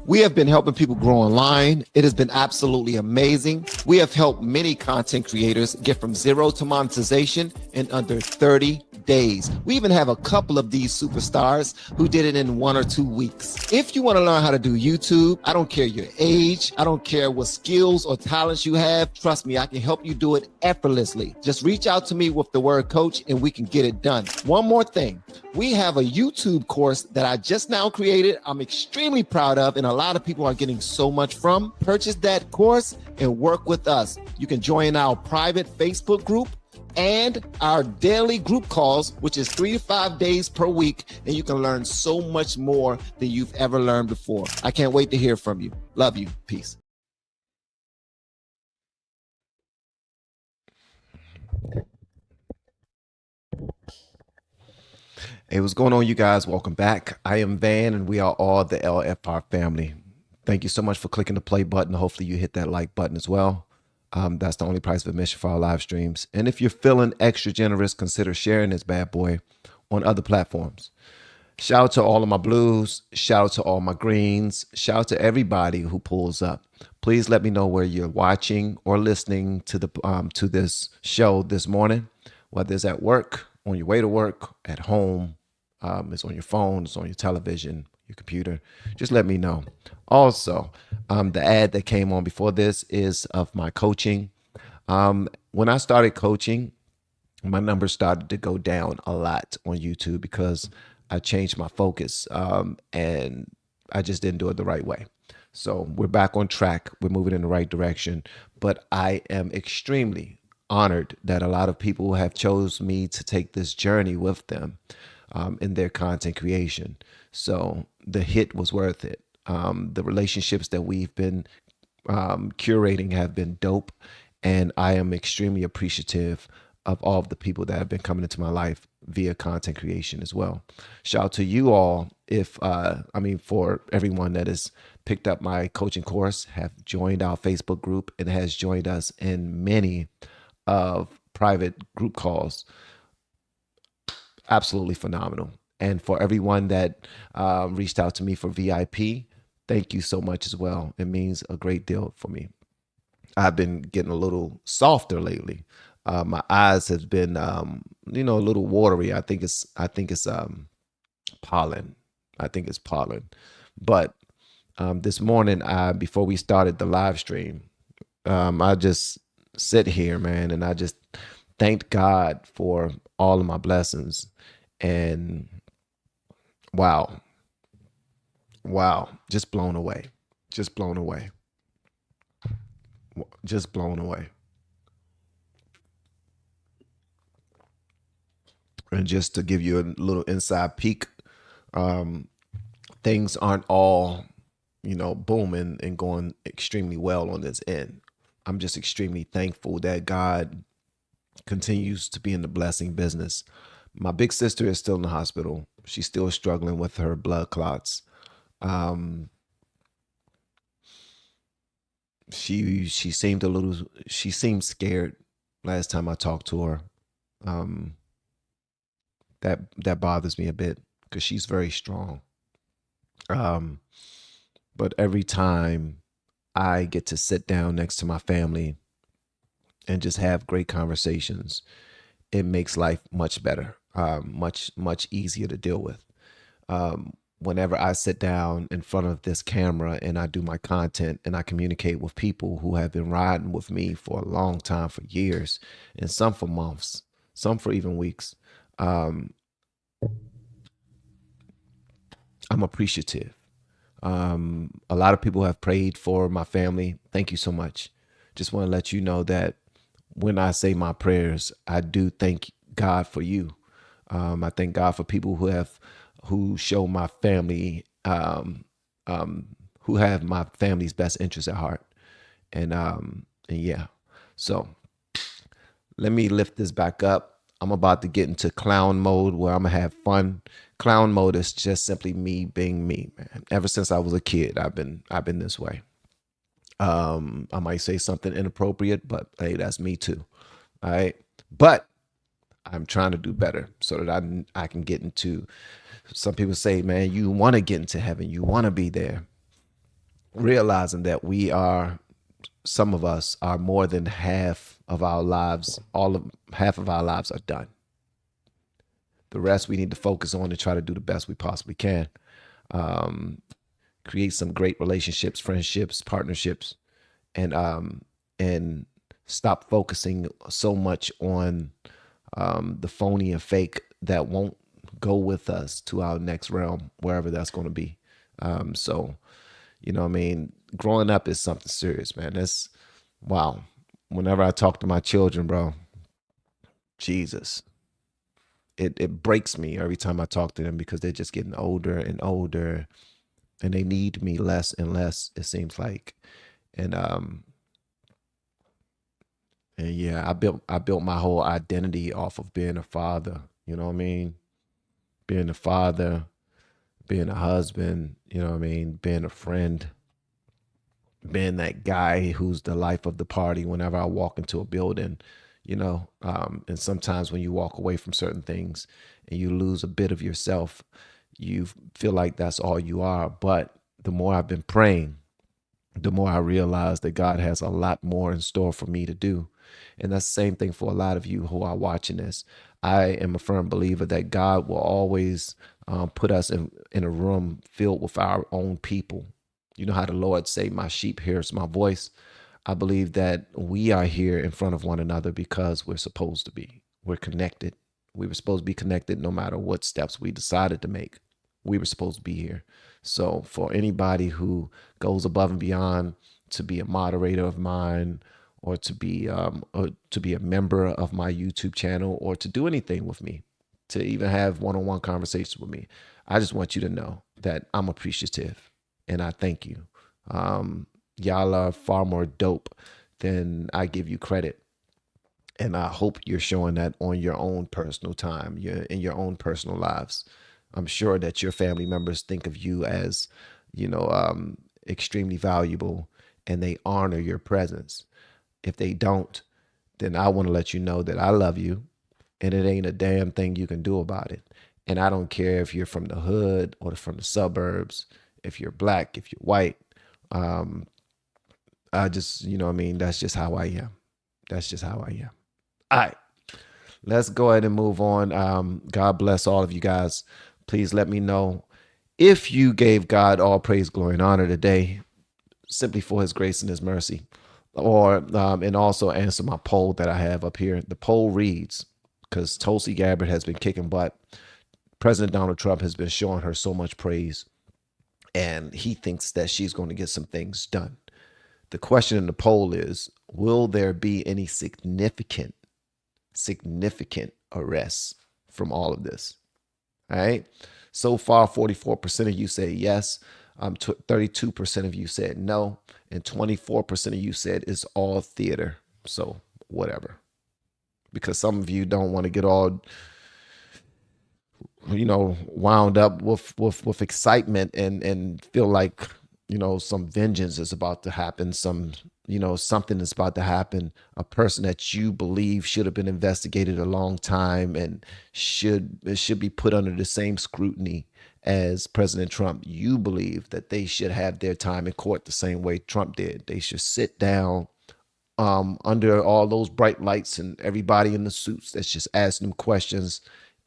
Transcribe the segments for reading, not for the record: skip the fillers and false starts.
We have been helping people grow online. It has been absolutely amazing. We have helped many content creators get from zero to monetization in under 30 days. We even have a couple of these superstars who did it in 1 or 2 weeks. If you want to learn how to do YouTube, I don't care your age, I don't care what skills or talents you have. Trust me, I can help you do it effortlessly. Just reach out to me with the word coach and we can get it done. One more thing. We have a YouTube course that I just now created. I'm extremely proud of, and a lot of people are getting so much from. Purchase that course and work with us. You can join our private Facebook group and our daily group calls, which is 3 to 5 days per week, and you can learn so much more than you've ever learned before. I can't wait to hear from you. Love you. Peace. Hey, what's going on, you guys? Welcome back. I am Van, and we are all the LFR family. Thank you so much for clicking the play button. Hopefully you hit that like button as well. That's the only price of admission for our live streams. And if you're feeling extra generous, consider sharing this bad boy on other platforms. Shout out to all of my blues. Shout out to all my greens. Shout out to everybody who pulls up. Please let me know where you're watching or listening to this show this morning, whether it's at work, on your way to work, at home, it's on your phone, it's on your television, your computer. Just let me know. Also, the ad that came on before this is of my coaching. When I started coaching, my numbers started to go down a lot on YouTube because I changed my focus and I just didn't do it the right way. So we're back on track. We're moving in the right direction. But I am extremely honored that a lot of people have chose me to take this journey with them in their content creation. So the hit was worth it. The relationships that we've been curating have been dope. And I am extremely appreciative of all of the people that have been coming into my life via content creation as well. Shout out to you all for everyone that has picked up my coaching course, have joined our Facebook group, and has joined us in many of private group calls. Absolutely phenomenal. And for everyone that reached out to me for VIP, thank you so much as well. It means a great deal for me. I've been getting a little softer lately. My eyes have been, a little watery. I think it's pollen. I think it's pollen. But this morning, before we started the live stream, I just sit here, man, and I just thanked God for all of my blessings. And wow, just blown away. And just to give you a little inside peek, things aren't all, booming and going extremely well on this end. I'm just extremely thankful that God continues to be in the blessing business. My big sister is still in the hospital. She's still struggling with her blood clots. She seemed scared last time I talked to her. That bothers me a bit because she's very strong. But every time I get to sit down next to my family and just have great conversations, it makes life much better, much easier to deal with. Whenever I sit down in front of this camera and I do my content and I communicate with people who have been riding with me for a long time, for years, and some for months, some for even weeks, I'm appreciative. A lot of people have prayed for my family. Thank you so much. Just want to let you know that when I say my prayers, I do thank God for you. I thank God for people who show my family, who have my family's best interests at heart. And yeah, so let me lift this back up. I'm about to get into clown mode where I'm gonna have fun. Clown mode is just simply me being me, man. Ever since I was a kid, I've been this way. I might say something inappropriate, but hey, that's me too. All right. But I'm trying to do better so that I can get into, some people say, man, you want to get into heaven. You want to be there. realizing that some of us are more than half of our lives, half of our lives are done. The rest we need to focus on and try to do the best we possibly can. Um, Create some great relationships, friendships, partnerships, and and stop focusing so much on the phony and fake that won't go with us to our next realm, wherever that's going to be. So, I mean, growing up is something serious, man. That's wow. Whenever I talk to my children, bro, Jesus, it breaks me every time I talk to them because they're just getting older and older, and they need me less and less. It seems like, and and yeah, I built my whole identity off of being a father. You know what I mean? Being a father, being a husband. You know what I mean? Being a friend, being that guy who's the life of the party whenever I walk into a building, and sometimes when you walk away from certain things and you lose a bit of yourself, you feel like that's all you are. But the more I've been praying, the more I realize that God has a lot more in store for me to do. And that's the same thing for a lot of you who are watching this. I am a firm believer that God will always put us in a room filled with our own people. You know how the Lord say, my sheep hears my voice. I believe that we are here in front of one another because we're supposed to be. We're connected. We were supposed to be connected no matter what steps we decided to make. We were supposed to be here. So for anybody who goes above and beyond to be a moderator of mine, or to be a member of my YouTube channel, or to do anything with me, to even have one-on-one conversations with me, I just want you to know that I'm appreciative and I thank you. Y'all are far more dope than I give you credit. And I hope you're showing that on your own personal time, in your own personal lives. I'm sure that your family members think of you as, extremely valuable, and they honor your presence. If they don't, then I want to let you know that I love you, and it ain't a damn thing you can do about it. And I don't care if you're from the hood or from the suburbs, if you're black, if you're white. Um, I just, what I mean? That's just how I am. That's just how I am. All right, let's go ahead and move on. God bless all of you guys. Please let me know if you gave God all praise, glory, and honor today, simply for his grace and his mercy. Or and also answer my poll that I have up here. The poll reads, because Tulsi Gabbard has been kicking butt, President Donald Trump has been showing her so much praise, and he thinks that she's going to get some things done. The question in the poll is, will there be any significant arrests from all of this? All right. So far, 44% of you say yes. 32% of you said no. And 24% of you said it's all theater. So whatever. Because some of you don't want to get all, wound up with excitement and feel like, some vengeance is about to happen. Something is about to happen. A person that you believe should have been investigated a long time and should be put under the same scrutiny as President Trump. You believe that they should have their time in court the same way Trump did. They should sit down under all those bright lights and everybody in the suits that's just asking them questions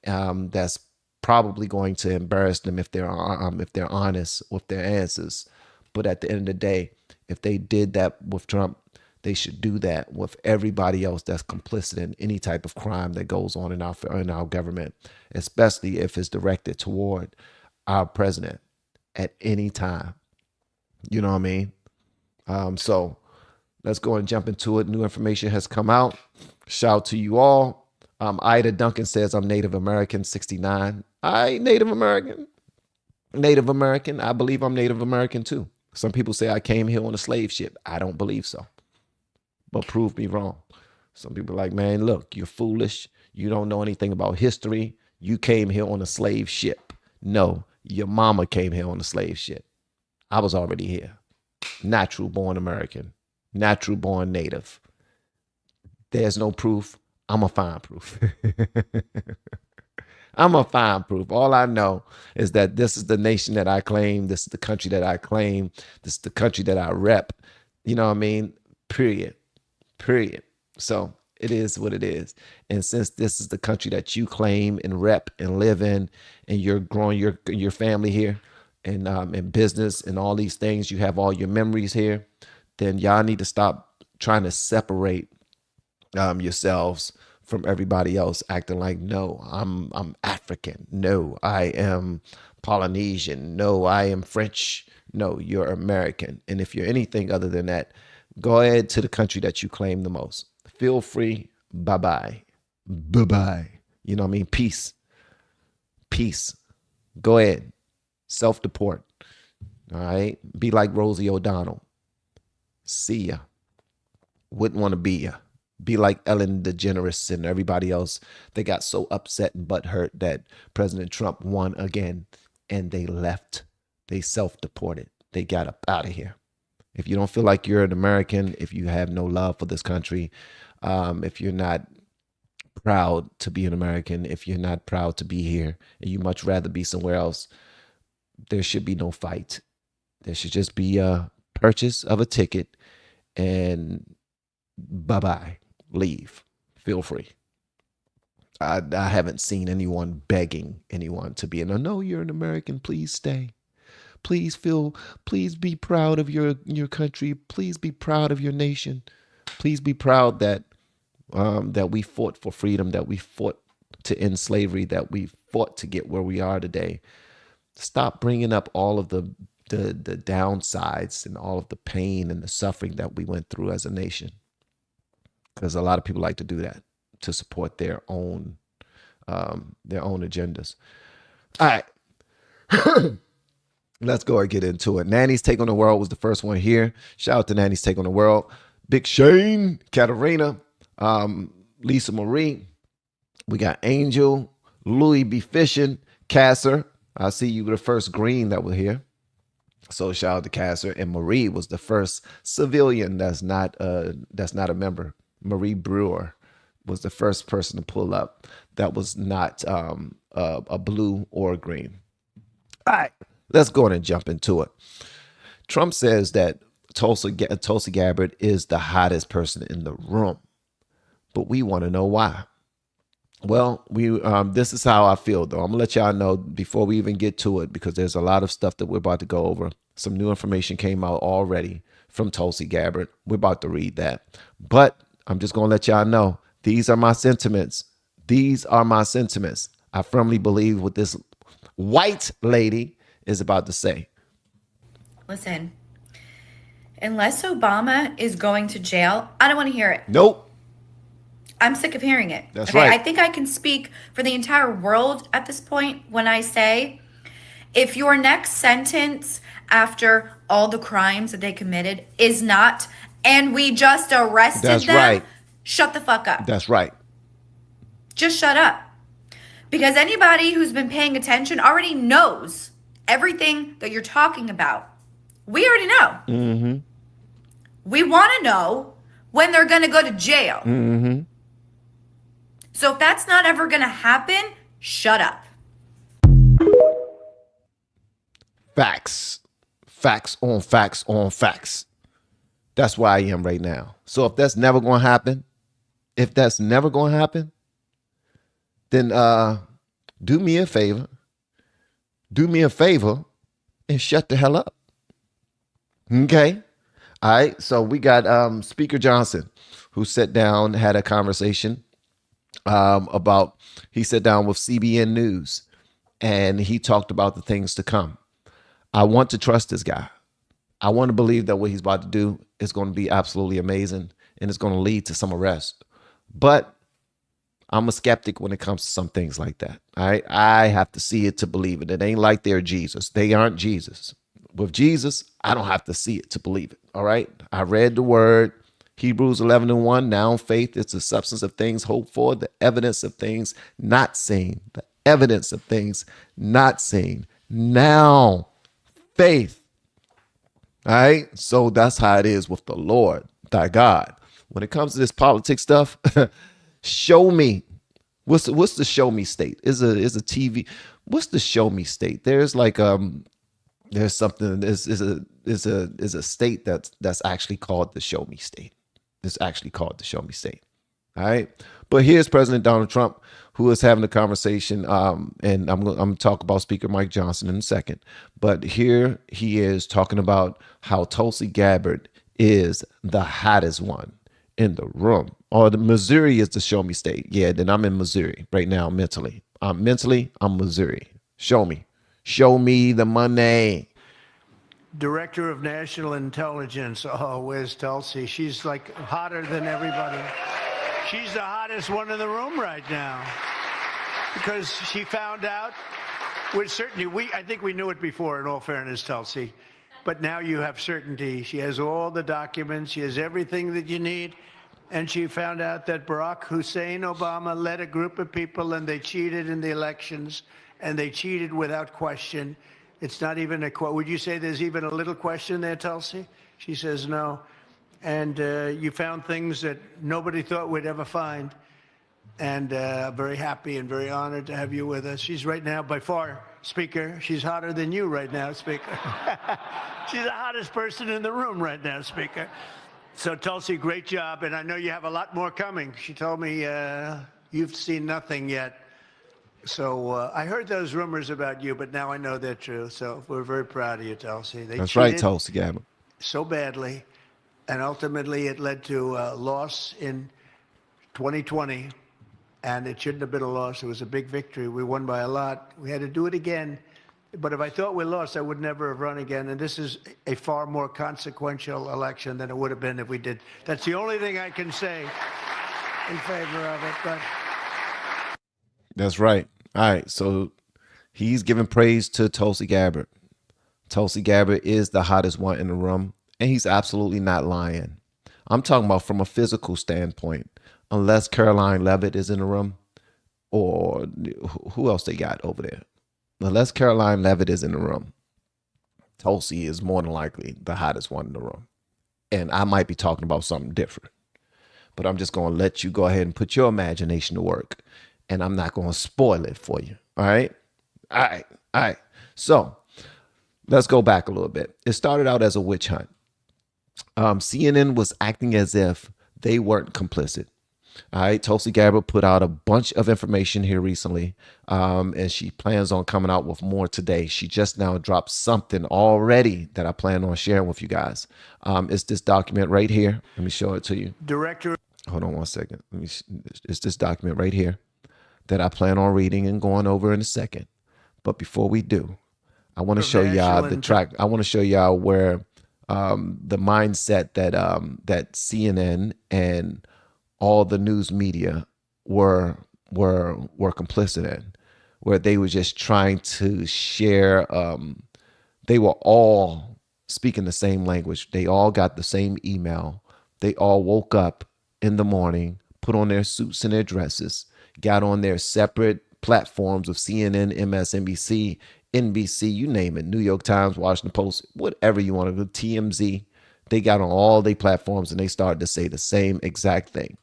that's probably going to embarrass them if they're honest with their answers. But at the end of the day, if they did that with Trump, they should do that with everybody else that's complicit in any type of crime that goes on in our government, especially if it's directed toward our president at any time. You know what I mean? So let's go and jump into it. New information has come out. Shout out to you all. Ida Duncan says, I'm Native American, 69. I Native American. I believe I'm Native American too. Some people say I came here on a slave ship. I don't believe so. But prove me wrong. Some people are like, man, look, you're foolish. You don't know anything about history. You came here on a slave ship. No, your mama came here on a slave ship. I was already here. Natural born American. Natural born Native. There's no proof. I'm going to find proof. I'm a find proof. All I know is that this is the nation that I claim. This is the country that I claim. This is the country that I rep. You know what I mean? Period. Period. So it is what it is. And since this is the country that you claim and rep and live in, and you're growing your family here and business and all these things, you have all your memories here, then y'all need to stop trying to separate yourselves from everybody else, acting like, no, I'm African. No, I am Polynesian. No, I am French. No, you're American. And if you're anything other than that, go ahead to the country that you claim the most. Feel free. Bye-bye. Bye-bye. You know what I mean? Peace. Peace. Go ahead. Self-deport. All right? Be like Rosie O'Donnell. See ya. Wouldn't want to be ya. Be like Ellen DeGeneres and everybody else. They got so upset and butthurt that President Trump won again, and they left. They self-deported. They got up out of here. If you don't feel like you're an American, if you have no love for this country, if you're not proud to be an American, if you're not proud to be here, and you much rather be somewhere else, there should be no fight. There should just be a purchase of a ticket and bye-bye. Leave. Feel free. I haven't seen anyone begging anyone to be in a, no, you're an American, please stay. Please be proud of your country. Please be proud of your nation. Please be proud that that we fought for freedom, that we fought to end slavery, that we fought to get where we are today. Stop bringing up all of the downsides and all of the pain and the suffering that we went through as a nation. Because a lot of people like to do that to support their own agendas. All right. Let's go and get into it. Nanny's Take on the World was the first one here. Shout out to Nanny's Take on the World. Big Shane, Katarina, Lisa Marie. We got Angel, Louis B. Fishing, Casser. I see you were the first green that was here. So shout out to Casser. And Marie was the first civilian that's not a member. Marie Brewer was the first person to pull up that was not a blue or a green. All right. Let's go ahead and jump into it. Trump says that Tulsi Gabbard is the hottest person in the room, but we want to know why. Well, this is how I feel, though. I'm gonna let y'all know before we even get to it, because there's a lot of stuff that we're about to go over. Some new information came out already from Tulsi Gabbard. We're about to read that, but I'm just gonna let y'all know these are my sentiments. These are my sentiments. I firmly believe what this white lady is about to say. Listen, unless Obama is going to jail, I don't want to hear it. Nope. I'm sick of hearing it. That's right. I think I can speak for the entire world at this point when I say, if your next sentence after all the crimes that they committed is not, and we just arrested them, right. Shut the fuck up. That's right. Just shut up. Because anybody who's been paying attention already knows everything that you're talking about. We already know. Mm-hmm. We want to know when they're going to go to jail. Mm-hmm. So if that's not ever going to happen, shut up. Facts. Facts on facts on facts. That's where I am right now. So if that's never going to happen, then do me a favor. Do me a favor and shut the hell up. Okay? All right. So we got Speaker Johnson, who sat down, had a conversation he sat down with CBN News, and he talked about the things to come. I want to trust this guy. I want to believe that what he's about to do is going to be absolutely amazing and it's going to lead to some arrest. But I'm a skeptic when it comes to some things like that. All right? I have to see it to believe it. It ain't like they're Jesus. They aren't Jesus. With Jesus, I don't have to see it to believe it. All right? I read the word. Hebrews 11:1. Now faith is the substance of things hoped for, the evidence of things not seen. The evidence of things not seen. Now faith. All right? So that's how it is with the Lord, thy God. When it comes to this politics stuff, show me What's the show me state? Is a TV? What's the show me state? There's like there's something is a state that's actually called the show me state. It's actually called the show me state. All right. But here's President Donald Trump, who is having a conversation. And I'm going to talk about Speaker Mike Johnson in a second. But here he is talking about how Tulsi Gabbard is the hottest one in the room. Or the Missouri is the show me state. Yeah, then I'm in Missouri right now mentally. I'm Missouri. Show me. Show me the money. Director of National Intelligence. Oh, where's Tulsi? She's like hotter than everybody. She's the hottest one in the room right now because she found out with certainty. I think we knew it before, in all fairness, Tulsi, but now you have certainty. She has all the documents. She has everything that you need. And she found out that Barack Hussein Obama led a group of people and they cheated in the elections, and they cheated without question. It's not even would you say there's even a little question there, Tulsi? She says no. And you found things that nobody thought we'd ever find. And I'm very happy and very honored to have you with us. She's right now, by far, Speaker, she's hotter than you right now, Speaker. She's the hottest person in the room right now, Speaker. So, Tulsi, great job. And I know you have a lot more coming. She told me you've seen nothing yet. So I heard those rumors about you, but now I know they're true. So we're very proud of you, Tulsi. That's right, Tulsi Gabbard. So badly. And ultimately, it led to a loss in 2020. And it shouldn't have been a loss. It was a big victory. We won by a lot. We had to do it again. But if I thought we lost, I would never have run again. And this is a far more consequential election than it would have been if we did. That's the only thing I can say in favor of it. But that's right. All right. So he's giving praise to Tulsi Gabbard. Tulsi Gabbard is the hottest one in the room. And he's absolutely not lying. I'm talking about from a physical standpoint. Unless Caroline Leavitt is in the room, or who else they got over there? Unless Caroline Leavitt is in the room, Tulsi is more than likely the hottest one in the room. And I might be talking about something different. But I'm just going to let you go ahead and put your imagination to work. And I'm not going to spoil it for you. All right? All right. So let's go back a little bit. It started out as a witch hunt. CNN was acting as if they weren't complicit. All right, Tulsi Gabbard put out a bunch of information here recently, and she plans on coming out with more today. She just now dropped something already that I plan on sharing with you guys. It's this document right here. Let me show it to you. Director. Hold on one second. It's this document right here that I plan on reading and going over in a second. But before we do, I want to show y'all the track. I want to show y'all where the mindset that that CNN and all the news media were complicit in, where they were just trying to share. They were all speaking the same language. They all got the same email. They all woke up in the morning, put on their suits and their dresses, got on their separate platforms of CNN, MSNBC, NBC, you name it, New York Times, Washington Post, whatever you want to do, TMZ. They got on all their platforms and they started to say the same exact thing.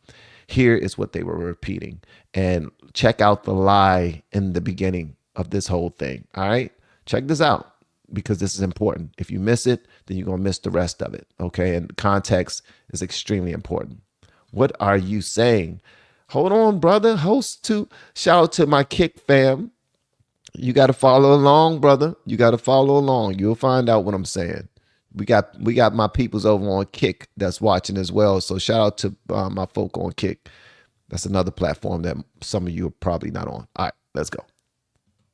Here is what they were repeating. And check out the lie in the beginning of this whole thing. All right? Check this out because this is important. If you miss it, then you're going to miss the rest of it. Okay? And context is extremely important. What are you saying? Hold on, brother. Shout out to my Kick fam. You got to follow along, brother. You got to follow along. You'll find out what I'm saying. We got my peoples over on Kick that's watching as well. So shout out to my folk on Kick. That's another platform that some of you are probably not on. All right, let's go.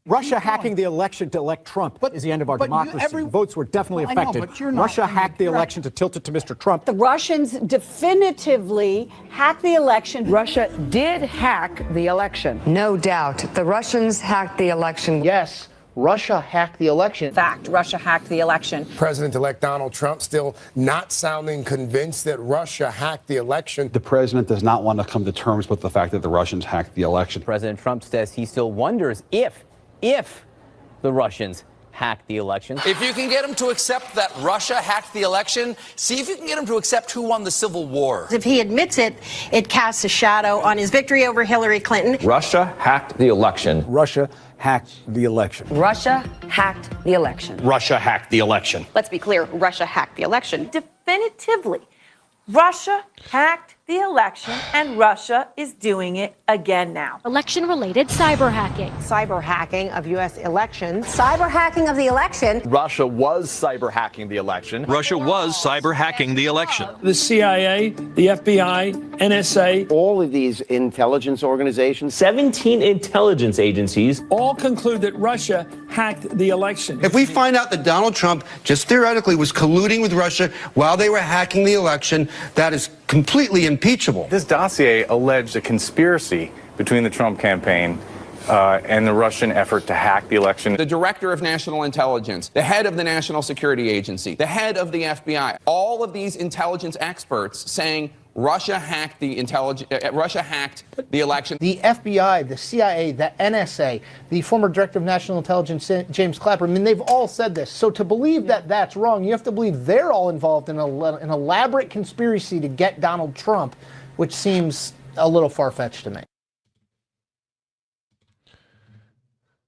Russia hacking the election to elect Trump is the end of our democracy. Votes were definitely affected. Russia hacked the election to tilt it to Mr. Trump. The Russians definitively hacked the election. Russia did hack the election. No doubt. The Russians hacked the election. Yes, Russia hacked the election. Fact, Russia hacked the election. President-elect Donald Trump still not sounding convinced that Russia hacked the election. The president does not want to come to terms with the fact that the Russians hacked the election. President Trump says he still wonders if the Russians hacked the election. If you can get them to accept that Russia hacked the election, see if you can get them to accept who won the Civil War. If he admits it, it casts a shadow on his victory over Hillary Clinton. Russia hacked the election. Russia hacked the election. Russia hacked the election. Russia hacked the election. Let's be clear, Russia hacked the election. Definitively, Russia hacked the election, and Russia is doing it again now. Election-related cyber hacking. Cyber hacking of U.S. elections. Cyber hacking of the election. Russia was cyber hacking the election. Russia was cyber hacking the election. The CIA, the FBI, NSA, All of these intelligence organizations, 17 intelligence agencies all conclude that Russia hacked the election. If we find out that Donald Trump just theoretically was colluding with Russia while they were hacking the election, that is completely impeachable. This dossier alleged a conspiracy between the Trump campaign and the Russian effort to hack the election. The director of national intelligence, the head of the National Security Agency, the head of the FBI, all of these intelligence experts saying Russia hacked the election. the FBI, the CIA, the NSA, the former director of national intelligence, James Clapper, I mean, they've all said this. So to believe that that's wrong, you have to believe they're all involved in an elaborate conspiracy to get Donald Trump, which seems a little far-fetched to me.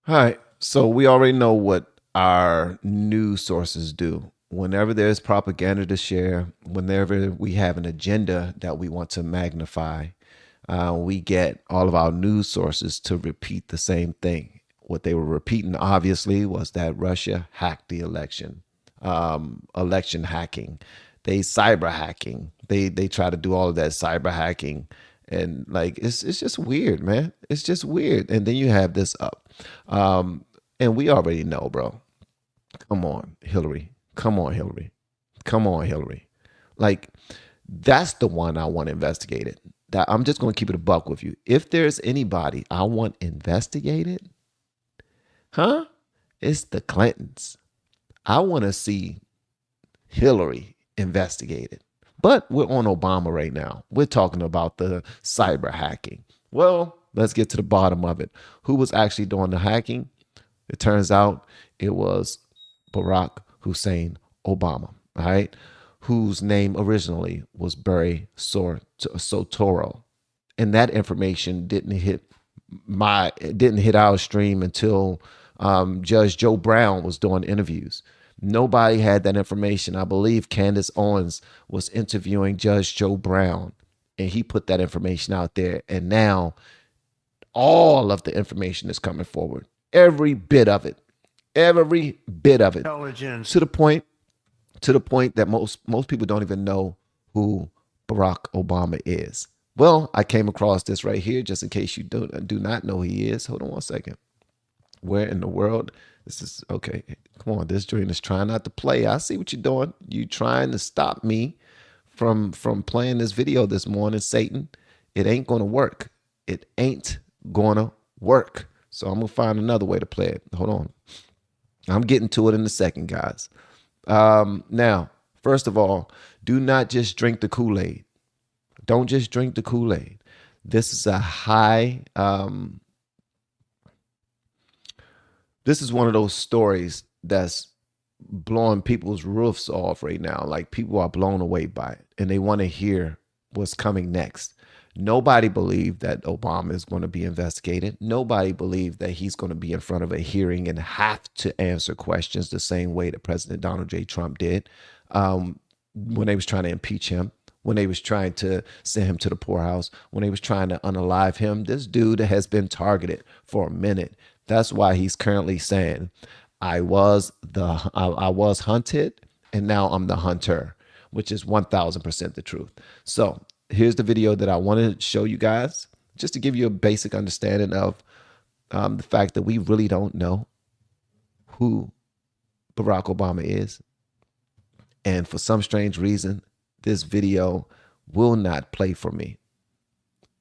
All right. So we already know what our news sources do. Whenever there's propaganda to share, whenever we have an agenda that we want to magnify, we get all of our news sources to repeat the same thing. What they were repeating, obviously, was that Russia hacked the election, election hacking, they cyber hacking. They try to do all of that cyber hacking. And like, it's just weird, man. It's just weird. And then you have this up. And we already know, bro. Come on, Hillary. Come on, Hillary. Come on, Hillary. Like, that's the one I want investigated. That I'm just going to keep it a buck with you. If there's anybody I want investigated, it's the Clintons. I want to see Hillary investigated. But we're on Obama right now. We're talking about the cyber hacking. Well, let's get to the bottom of it. Who was actually doing the hacking? It turns out it was Barack Hussein Obama, all right, whose name originally was Barry Soetoro. And that information didn't hit our stream until Judge Joe Brown was doing interviews. Nobody had that information. I believe Candace Owens was interviewing Judge Joe Brown, and he put that information out there. And now all of the information is coming forward. Every bit of it. Every bit of it. Intelligence. To the point that most people don't even know who Barack Obama is. Well, I came across this right here, just in case you do not know who he is. Hold on one second. Where in the world? This is okay. Come on, this dream is trying not to play. I see what you're doing. You trying to stop me from playing this video this morning, Satan. It ain't gonna work. It ain't gonna work. So I'm gonna find another way to play it. Hold on. I'm getting to it in a second, guys. Now, first of all, do not just drink the Kool-Aid. Don't just drink the Kool-Aid. This is a high. This is one of those stories that's blowing people's roofs off right now. Like, people are blown away by it, and they want to hear what's coming next. Nobody believed that Obama is going to be investigated. Nobody believed that he's going to be in front of a hearing and have to answer questions the same way that President Donald J. Trump did when they was trying to impeach him, when they was trying to send him to the poorhouse, when they was trying to unalive him. This dude has been targeted for a minute. That's why he's currently saying, I was hunted, and now I'm the hunter, which is 1000% the truth. So here's the video that I want to show you guys, just to give you a basic understanding of the fact that we really don't know who Barack Obama is. And for some strange reason, this video will not play for me.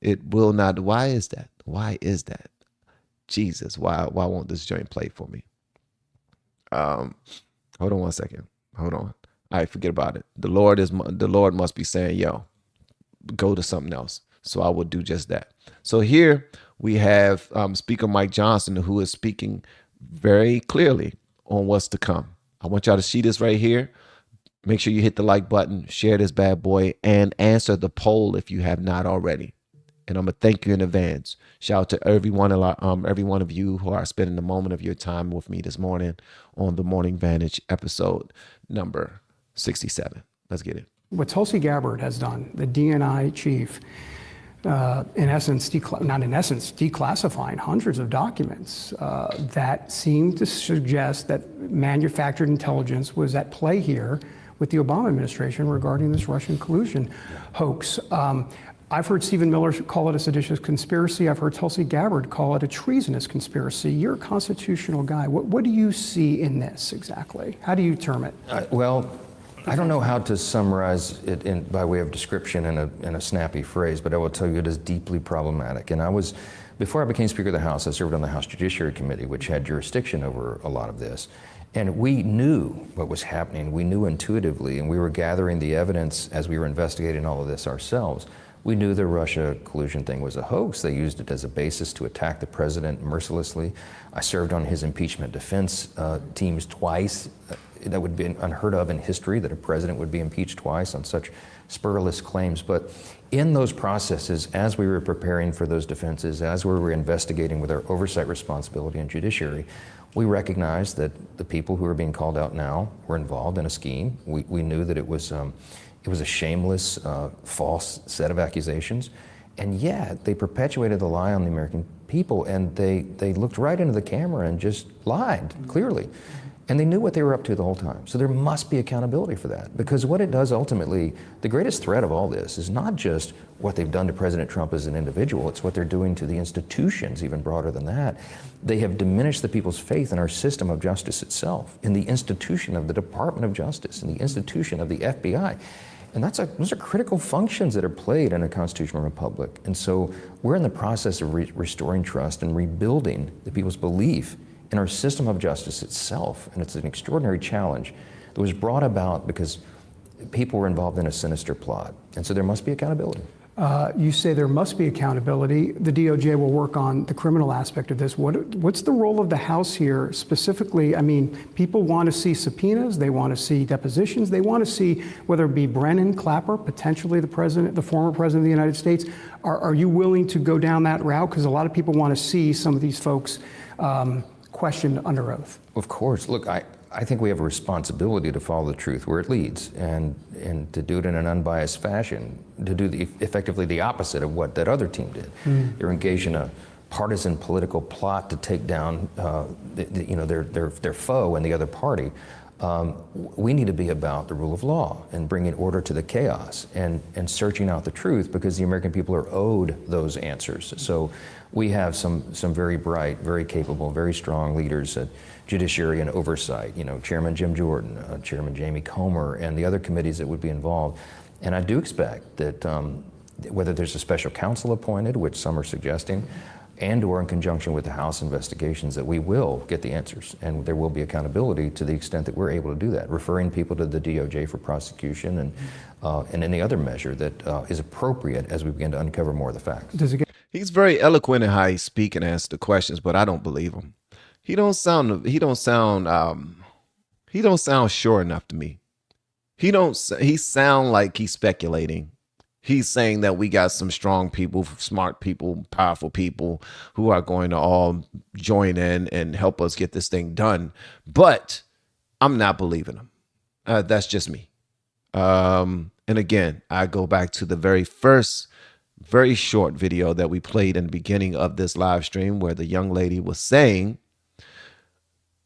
It will not. Why is that? Why is that? Jesus, why won't this joint play for me? Hold on one second. Hold on. All right, forget about it. The Lord must be saying, yo, go to something else. So I will do just that. So here we have Speaker Mike Johnson, who is speaking very clearly on what's to come. I want y'all to see this right here. Make sure you hit the like button, share this bad boy, and answer the poll if you have not already. And I'm going to thank you in advance. Shout out to every one of you who are spending a moment of your time with me this morning on the Morning Vantage episode number 67. Let's get it. What Tulsi Gabbard has done, the DNI chief, in essence, declassifying hundreds of documents that seem to suggest that manufactured intelligence was at play here with the Obama administration regarding this Russian collusion hoax. I've heard Stephen Miller call it a seditious conspiracy. I've heard Tulsi Gabbard call it a treasonous conspiracy. You're a constitutional guy. What do you see in this exactly? How do you term it? Well, I don't know how to summarize it by way of description in a snappy phrase, but I will tell you it is deeply problematic. And before I became Speaker of the House, I served on the House Judiciary Committee, which had jurisdiction over a lot of this. And we knew what was happening. We knew intuitively, and we were gathering the evidence as we were investigating all of this ourselves. We knew the Russia collusion thing was a hoax. They used it as a basis to attack the president mercilessly. I served on his impeachment defense teams twice. That would be unheard of in history, that a president would be impeached twice on such spurless claims. But in those processes, as we were preparing for those defenses, as we were investigating with our oversight responsibility in judiciary, we recognized that the people who are being called out now were involved in a scheme. We knew that it was a shameless, false set of accusations. And yet they perpetuated the lie on the American people, and they looked right into the camera and just lied, clearly. And they knew what they were up to the whole time. So there must be accountability for that. Because what it does ultimately, the greatest threat of all this is not just what they've done to President Trump as an individual, it's what they're doing to the institutions, even broader than that. They have diminished the people's faith in our system of justice itself, in the institution of the Department of Justice, in the institution of the FBI. And those are critical functions that are played in a constitutional republic. And so we're in the process of restoring trust and rebuilding the people's belief in our system of justice itself. And it's an extraordinary challenge that was brought about because people were involved in a sinister plot. And so there must be accountability. You say there must be accountability. The DOJ will work on the criminal aspect of this. What's the role of the House here specifically? I mean, people want to see subpoenas. They want to see depositions. They want to see whether it be Brennan, Clapper, potentially the former president of the United States. Are you willing to go down that route? Because a lot of people want to see some of these folks questioned under oath. Of course. Look, I think we have a responsibility to follow the truth where it leads and to do it in an unbiased fashion, to do effectively the opposite of what that other team did. They're engaged in a partisan political plot to take down their foe and the other party. We need to be about the rule of law and bringing order to the chaos and searching out the truth, because the American people are owed those answers. So we have some very bright, very capable, very strong leaders at Judiciary and Oversight, Chairman Jim Jordan, Chairman Jamie Comer, and the other committees that would be involved. And I do expect that whether there's a special counsel appointed, which some are suggesting, and or in conjunction with the House investigations, that we will get the answers, and there will be accountability to the extent that we're able to do that, referring people to the DOJ for prosecution and any other measure that is appropriate as we begin to uncover more of the facts. He's very eloquent in how he speaks and answers the questions, but I don't believe him. He don't sound sure enough to me. He sound like he's speculating. He's saying that we got some strong people, smart people, powerful people who are going to all join in and help us get this thing done. But I'm not believing him. That's just me. And again, I go back to the very first, very short video that we played in the beginning of this live stream, where the young lady was saying,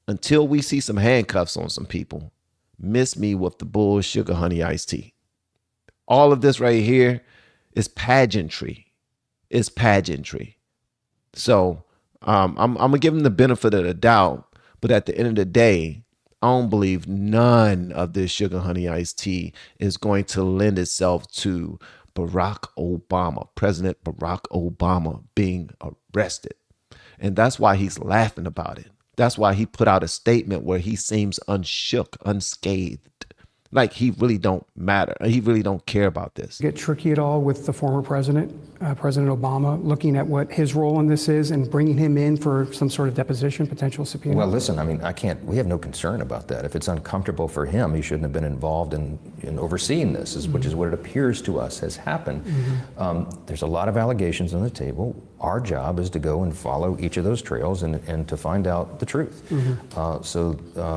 until we see some handcuffs on some people, miss me with the bull sugar honey iced tea. All of this right here is pageantry. It's pageantry. So I'm going to give him the benefit of the doubt. But at the end of the day, I don't believe none of this sugar honey iced tea is going to lend itself to Barack Obama, President Barack Obama, being arrested. And that's why he's laughing about it. That's why he put out a statement where he seems unshook, unscathed. Like he really don't matter. He really don't care about this. Get tricky at all with the former president, President Obama, looking at what his role in this is and bringing him in for some sort of deposition, potential subpoena? Well, listen, I mean, we have no concern about that. If it's uncomfortable for him, he shouldn't have been involved in overseeing this, which is what it appears to us has happened. There's a lot of allegations on the table. Our job is to go and follow each of those trails and to find out the truth. So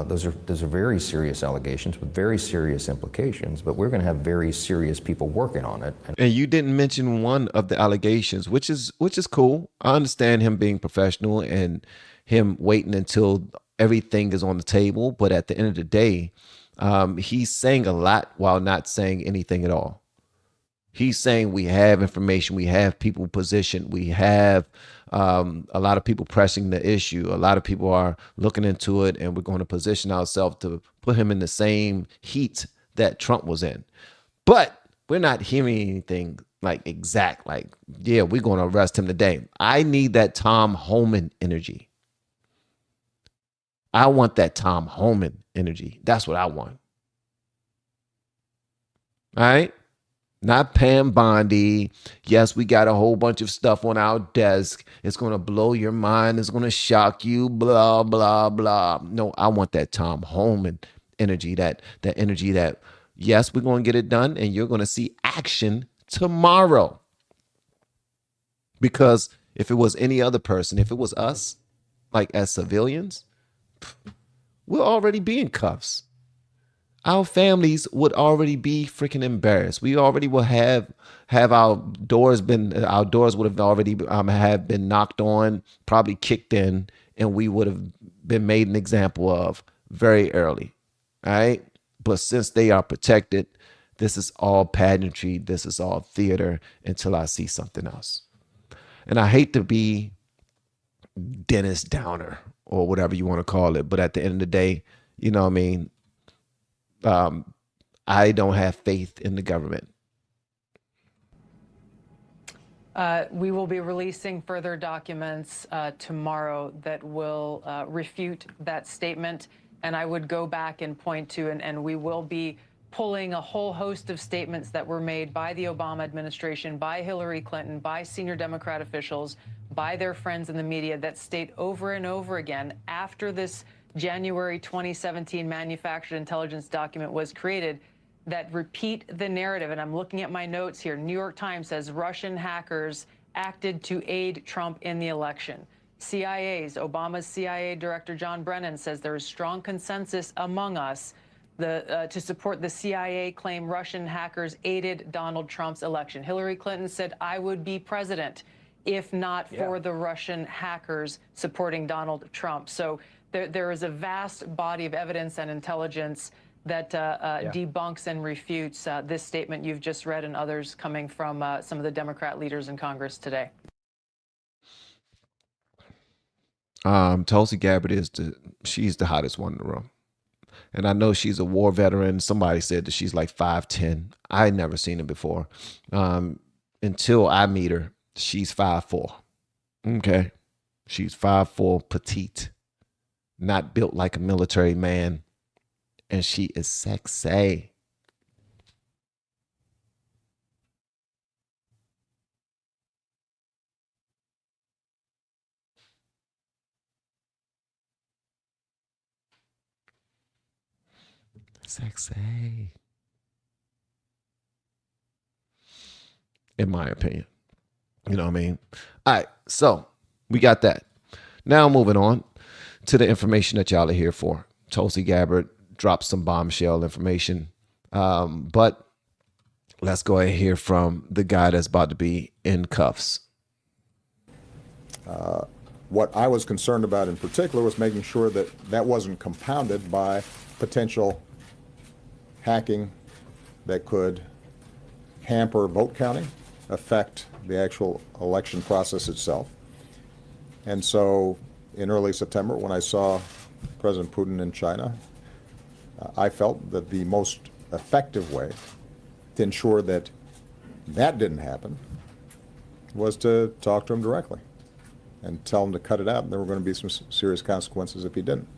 those are very serious allegations with very serious implications, but we're going to have very serious people working on it. And you didn't mention one of the allegations, which is cool. I understand him being professional and him waiting until everything is on the table. But at the end of the day, he's saying a lot while not saying anything at all. He's saying we have information, we have people positioned, we have a lot of people pressing the issue. A lot of people are looking into it, and we're going to position ourselves to put him in the same heat that Trump was in. But we're not hearing anything like exact, like, yeah, we're going to arrest him today. I need that Tom Homan energy. I want that Tom Homan energy. That's what I want. All right? Not Pam Bondi. Yes, we got a whole bunch of stuff on our desk. It's going to blow your mind. It's going to shock you, blah, blah, blah. No, I want that Tom Homan energy, that energy that, yes, we're going to get it done, and you're going to see action tomorrow. Because if it was any other person, if it was us, like as civilians, we'll already be in cuffs. Our families would already be freaking embarrassed. We already will have our doors would have already have been knocked on, probably kicked in, and we would have been made an example of very early. All right. But since they are protected, this is all pageantry. This is all theater until I see something else. And I hate to be Dennis Downer or whatever you want to call it. But at the end of the day, you know what I mean? I don't have faith in the government. We will be releasing further documents tomorrow that will refute that statement. And I would go back and point to, and we will be pulling a whole host of statements that were made by the Obama administration, by Hillary Clinton, by senior Democrat officials, by their friends in the media that state over and over again after this January 2017 manufactured intelligence document was created that repeat the narrative. And I'm looking at my notes here. New York Times says Russian hackers acted to aid Trump in the election. Obama's CIA Director John Brennan says there is strong consensus among us to support the CIA claim Russian hackers aided Donald Trump's election. Hillary Clinton said, I would be president if not for the Russian hackers supporting Donald Trump. So there is a vast body of evidence and intelligence that debunks and refutes this statement you've just read and others coming from some of the Democrat leaders in Congress today. Tulsi Gabbard she's the hottest one in the room. And I know she's a war veteran. Somebody said that she's like 5'10". I had never seen her before. Until I meet her, she's 5'4". Okay. She's 5'4", petite. Not built like a military man, and she is sexy. Sexy. In my opinion. You know what I mean? All right, so we got that. Now moving on to the information that y'all are here for. Tulsi Gabbard dropped some bombshell information. But let's go ahead and hear from the guy that's about to be in cuffs. What I was concerned about in particular was making sure that that wasn't compounded by potential hacking that could hamper vote counting, affect the actual election process itself. And so in early September, when I saw President Putin in China, I felt that the most effective way to ensure that that didn't happen was to talk to him directly and tell him to cut it out. There were going to be some serious consequences if he didn't.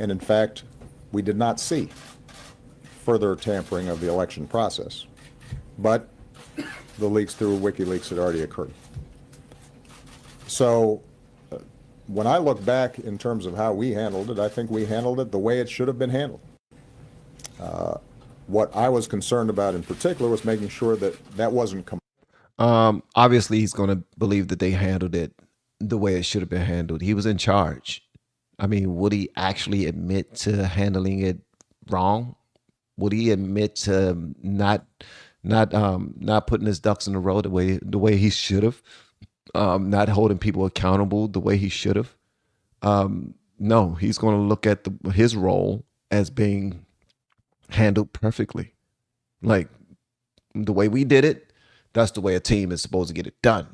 And in fact, we did not see further tampering of the election process. But the leaks through WikiLeaks had already occurred. So when I look back in terms of how we handled it, I think we handled it the way it should have been handled. What I was concerned about in particular was making sure that that wasn't obviously he's going to believe that they handled it the way it should have been handled. He was in charge. I mean, would he actually admit to handling it wrong? Would he admit to not putting his ducks in a row the way he should have? Not holding people accountable the way he should have? No, he's going to look at his role as being handled perfectly. Like the way we did it, that's the way a team is supposed to get it done.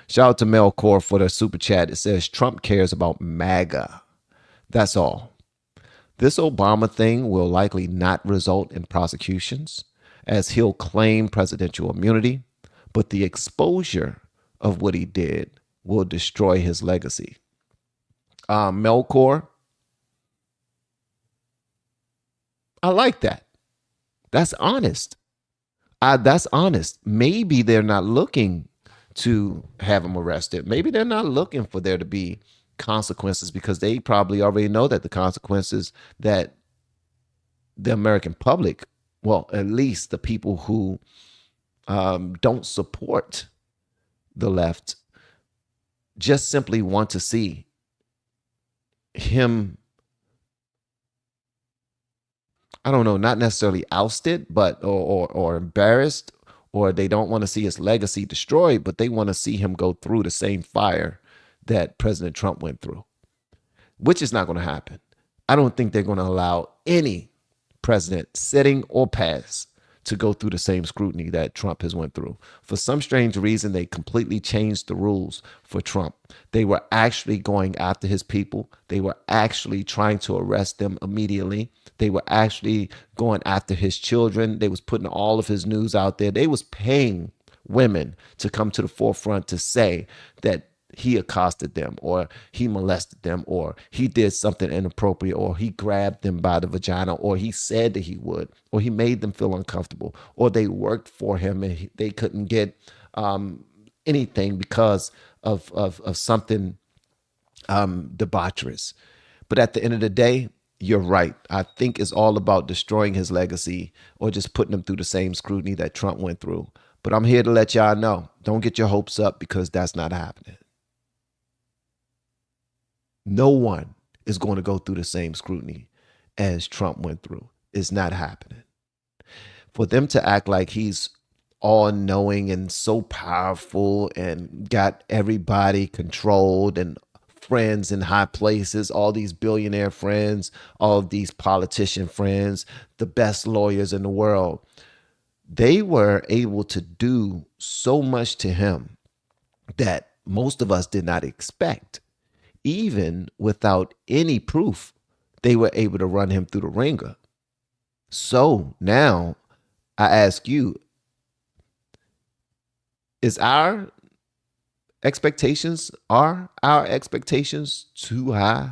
Shout out to Melcore for the super chat. It says Trump cares about MAGA. That's all. This Obama thing will likely not result in prosecutions, as he'll claim presidential immunity, but the exposure of what he did will destroy his legacy. Melcore, I like that. That's honest. That's honest. Maybe they're not looking to have him arrested. Maybe they're not looking for there to be consequences because they probably already know that the consequences that the American public, well, at least the people who don't support the left, just simply want to see him, I don't know, not necessarily ousted, but or embarrassed, or they don't want to see his legacy destroyed, but they want to see him go through the same fire that President Trump went through, which is not going to happen. I don't think they're going to allow any president, sitting or past, to go through the same scrutiny that Trump has went through. For some strange reason, they completely changed the rules for Trump. They were actually going after his people. They were actually trying to arrest them immediately. They were actually going after his children. They was putting all of his news out there. They was paying women to come to the forefront to say that he accosted them, or he molested them, or he did something inappropriate, or he grabbed them by the vagina, or he said that he would, or he made them feel uncomfortable, or they worked for him and they couldn't get anything because of something debaucherous. But at the end of the day, you're right. I think it's all about destroying his legacy or just putting him through the same scrutiny that Trump went through. But I'm here to let y'all know, don't get your hopes up, because that's not happening. No one is going to go through the same scrutiny as Trump went through. It's not happening. For them to act like he's all-knowing and so powerful and got everybody controlled and friends in high places, all these billionaire friends, all of these politician friends, the best lawyers in the world, they were able to do so much to him that most of us did not expect. Even without any proof, they were able to run him through the ringer. So now I ask you, is our expectations too high?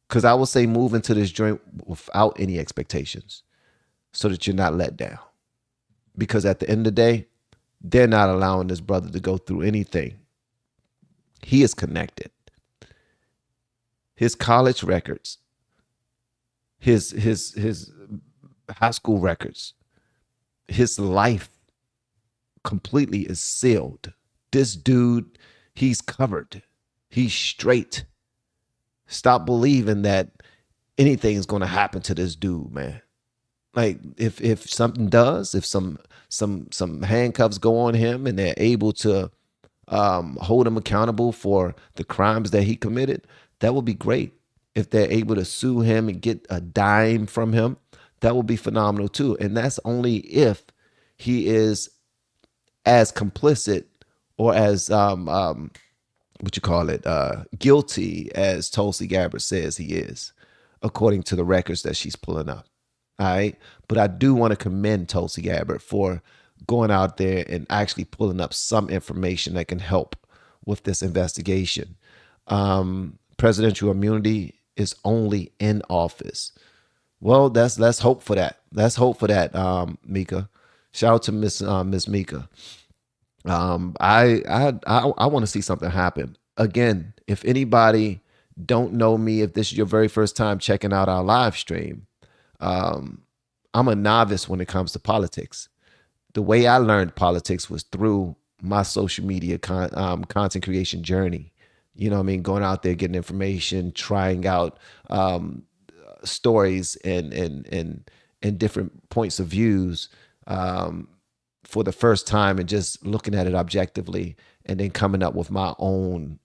Because I will say move into this joint without any expectations so that you're not let down. Because at the end of the day, they're not allowing this brother to go through anything. He is connected. His college records, his high school records, his life completely is sealed. This dude, he's covered. He's straight. Stop believing that anything is going to happen to this dude, man. Like if something does, if some handcuffs go on him and they're able to hold him accountable for the crimes that he committed, that would be great. If they're able to sue him and get a dime from him, that would be phenomenal too. And that's only if he is as complicit or as guilty as Tulsi Gabbard says he is, according to the records that she's pulling up. All right. But I do want to commend Tulsi Gabbard for going out there and actually pulling up some information that can help with this investigation. Presidential immunity is only in office Well, let's hope for that. Let's hope for that, Mika. Shout out to Miss Mika. I want to see something happen. Again, if anybody don't know me, if this is your very first time checking out our live stream, I'm a novice when it comes to politics. The way I learned politics was through my social media content creation journey. You know what I mean? Going out there, getting information, trying out stories and different points of views for the first time, and just looking at it objectively, and then coming up with my own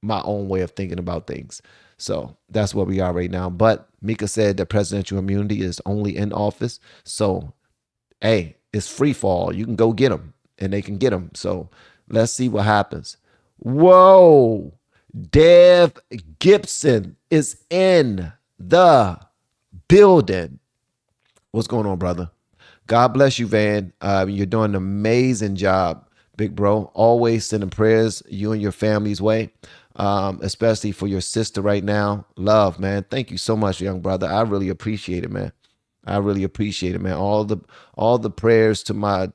way of thinking about things. So that's where we are right now. But Mika said that presidential immunity is only in office. So, hey, it's free fall. You can go get them, and they can get them. So let's see what happens. Whoa, Dev Gibson is in the building. What's going on, brother? God bless you, Van. You're doing an amazing job, big bro. Always sending prayers you and your family's way, especially for your sister right now. Love, man. Thank you so much, young brother. I really appreciate it, man. I really appreciate it, man. All the prayers to my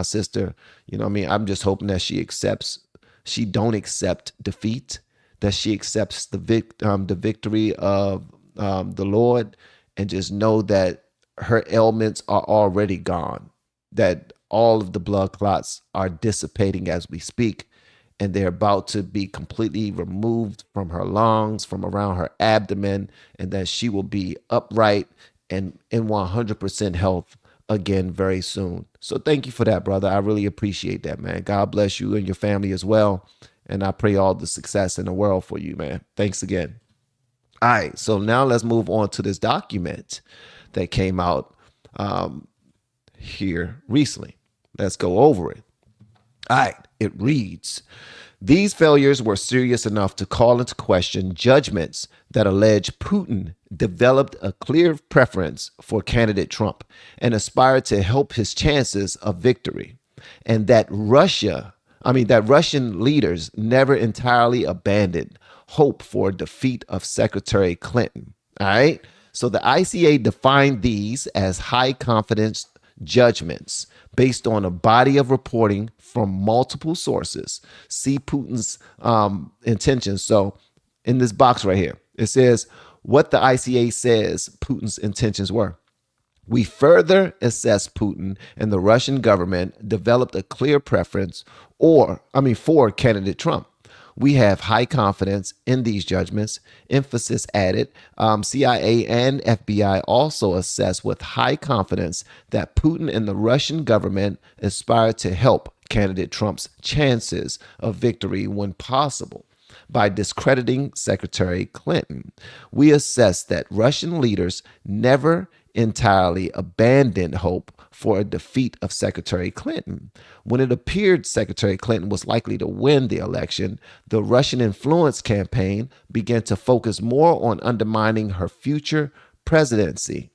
sister. You know what I mean? I'm just hoping that she don't accept defeat, that she accepts the victory of the Lord, and just know that her ailments are already gone, that all of the blood clots are dissipating as we speak, and they're about to be completely removed from her lungs, from around her abdomen, and that she will be upright and in 100% health again very soon. So thank you for that, brother. I really appreciate that, man. God bless you and your family as well. And I pray all the success in the world for you, man. Thanks again. All right, so now let's move on to this document that came out here recently. Let's go over it. All right, it reads, these failures were serious enough to call into question judgments that allege Putin developed a clear preference for candidate Trump and aspired to help his chances of victory, and that Russian leaders never entirely abandoned hope for defeat of Secretary Clinton. All right. So the ICA defined these as high confidence judgments based on a body of reporting from multiple sources. See Putin's intentions. So in this box right here, it says what the ICA says Putin's intentions were. We further assess Putin and the Russian government developed a clear preference for candidate Trump. We have high confidence in these judgments. Emphasis added. CIA and FBI also assess with high confidence that Putin and the Russian government aspire to help candidate Trump's chances of victory when possible by discrediting Secretary Clinton. We assess that Russian leaders never entirely abandoned hope for a defeat of Secretary Clinton. When it appeared Secretary Clinton was likely to win the election, the Russian influence campaign began to focus more on undermining her future presidency.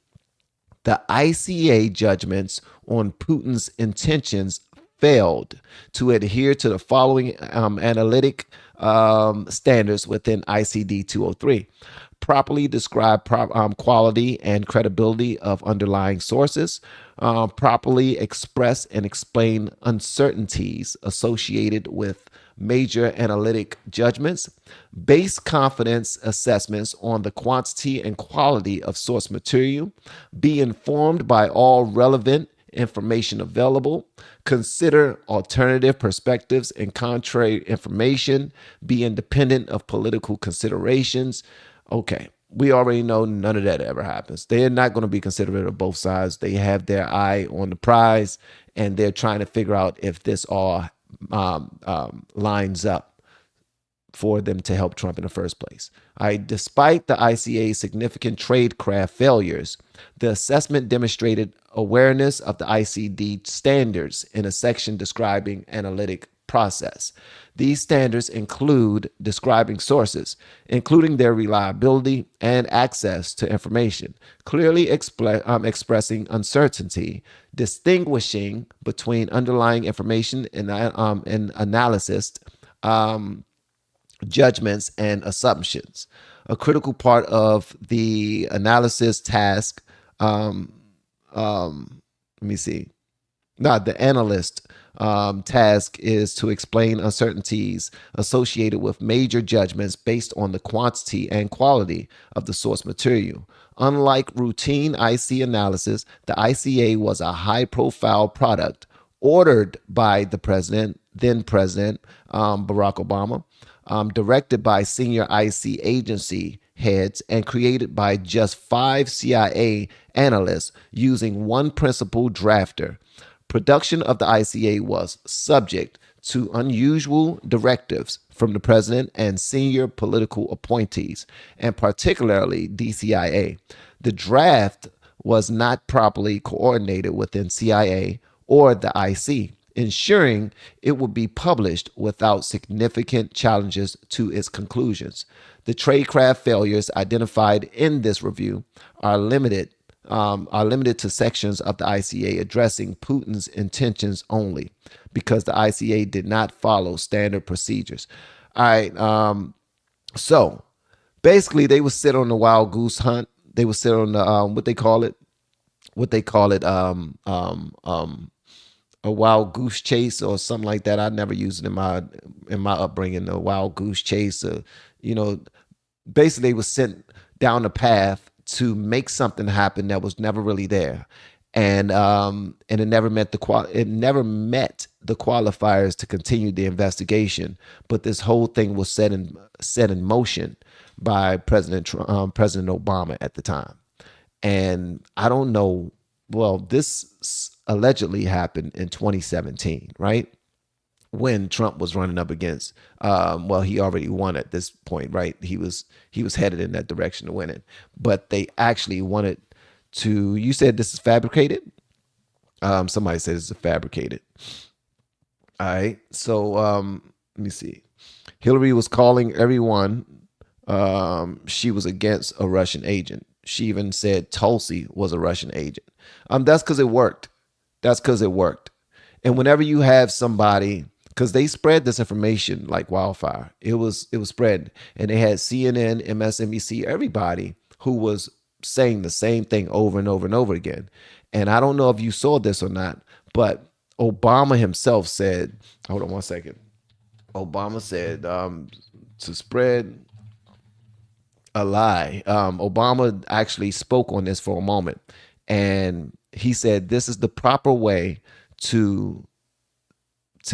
The ICA judgments on Putin's intentions failed to adhere to the following analytic standards within ICD 203. Properly describe quality and credibility of underlying sources, properly express and explain uncertainties associated with major analytic judgments, base confidence assessments on the quantity and quality of source material, be informed by all relevant information available, consider alternative perspectives and contrary information, be independent of political considerations. Okay, we already know none of that ever happens. They're not going to be considerate of both sides. They have their eye on the prize, and they're trying to figure out if this all lines up for them to help Trump in the first place. Despite the ICA's significant tradecraft failures, the assessment demonstrated awareness of the ICD standards in a section describing analytic process. These standards include describing sources, including their reliability and access to information, clearly expressing uncertainty, distinguishing between underlying information and analysis, judgments, and assumptions. A critical part of the analysis task, let me see. The analyst task is to explain uncertainties associated with major judgments based on the quantity and quality of the source material. Unlike routine IC analysis, the ICA was a high-profile product ordered by the president, then President Barack Obama, directed by senior IC agency heads, and created by just 5 CIA analysts using one principal drafter. Production of the ICA was subject to unusual directives from the president and senior political appointees, and particularly DCIA. The draft was not properly coordinated within CIA or the IC, ensuring it would be published without significant challenges to its conclusions. The tradecraft failures identified in this review are limited to sections of the ICA addressing Putin's intentions only, because the ICA did not follow standard procedures. All right. So basically, they would sit on the wild goose hunt. They would sit on the a wild goose chase or something like that. I never used it in my upbringing. A wild goose chase. Basically, they was sent down the path to make something happen that was never really there, and it never met the qualifiers to continue the investigation. But this whole thing was set in motion by President Obama at the time, and I don't know. Well, this allegedly happened in 2017, right? When Trump was running up against, he already won at this point, right? He was headed in that direction to win it, but they actually wanted to. You said this is fabricated. Somebody said it's fabricated. All right, so let me see. Hillary was calling everyone she was against a Russian agent. She even said Tulsi was a Russian agent. That's because it worked. And whenever you have somebody, because they spread this information like wildfire, it was spread, and they had CNN, MSNBC, everybody who was saying the same thing over and over and over again. And I don't know if you saw this or not, but Obama himself said, hold on one second. Obama said to spread a lie. Obama actually spoke on this for a moment, and he said this is the proper way to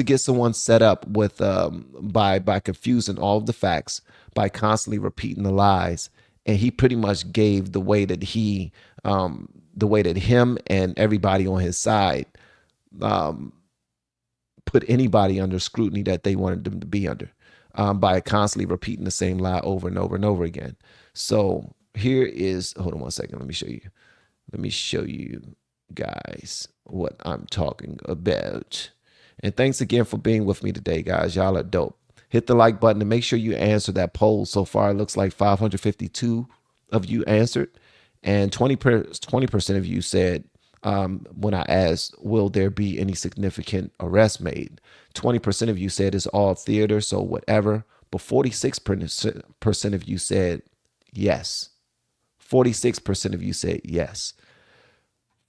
get someone set up with by confusing all of the facts, by constantly repeating the lies. And he pretty much gave the way that him and everybody on his side put anybody under scrutiny that they wanted them to be under, by constantly repeating the same lie over and over and over again. So here is, hold on one second. Let me show you guys what I'm talking about. And thanks again for being with me today, guys. Y'all are dope. Hit the like button and make sure you answer that poll. So far, it looks like 552 of you answered, and 20% of you said, when I asked, will there be any significant arrest made? 20% of you said it's all theater, so whatever. But 46% of you said yes. 46% of you said yes.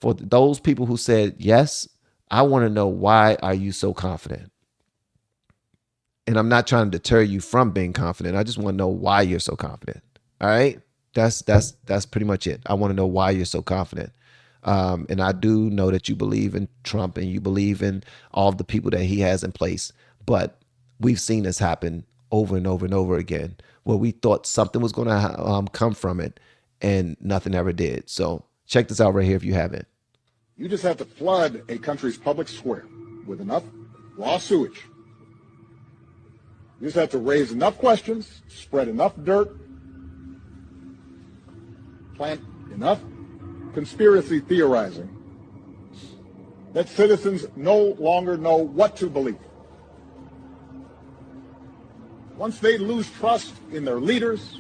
For those people who said yes, I want to know, why are you so confident? And I'm not trying to deter you from being confident. I just want to know why you're so confident. All right? That's pretty much it. I want to know why you're so confident. And I do know that you believe in Trump and you believe in all of the people that he has in place. But we've seen this happen over and over and over again, where we thought something was going to come from it and nothing ever did. So check this out right here if you haven't. You just have to flood a country's public square with enough raw sewage. You just have to raise enough questions, spread enough dirt, plant enough conspiracy theorizing that citizens no longer know what to believe. Once they lose trust in their leaders,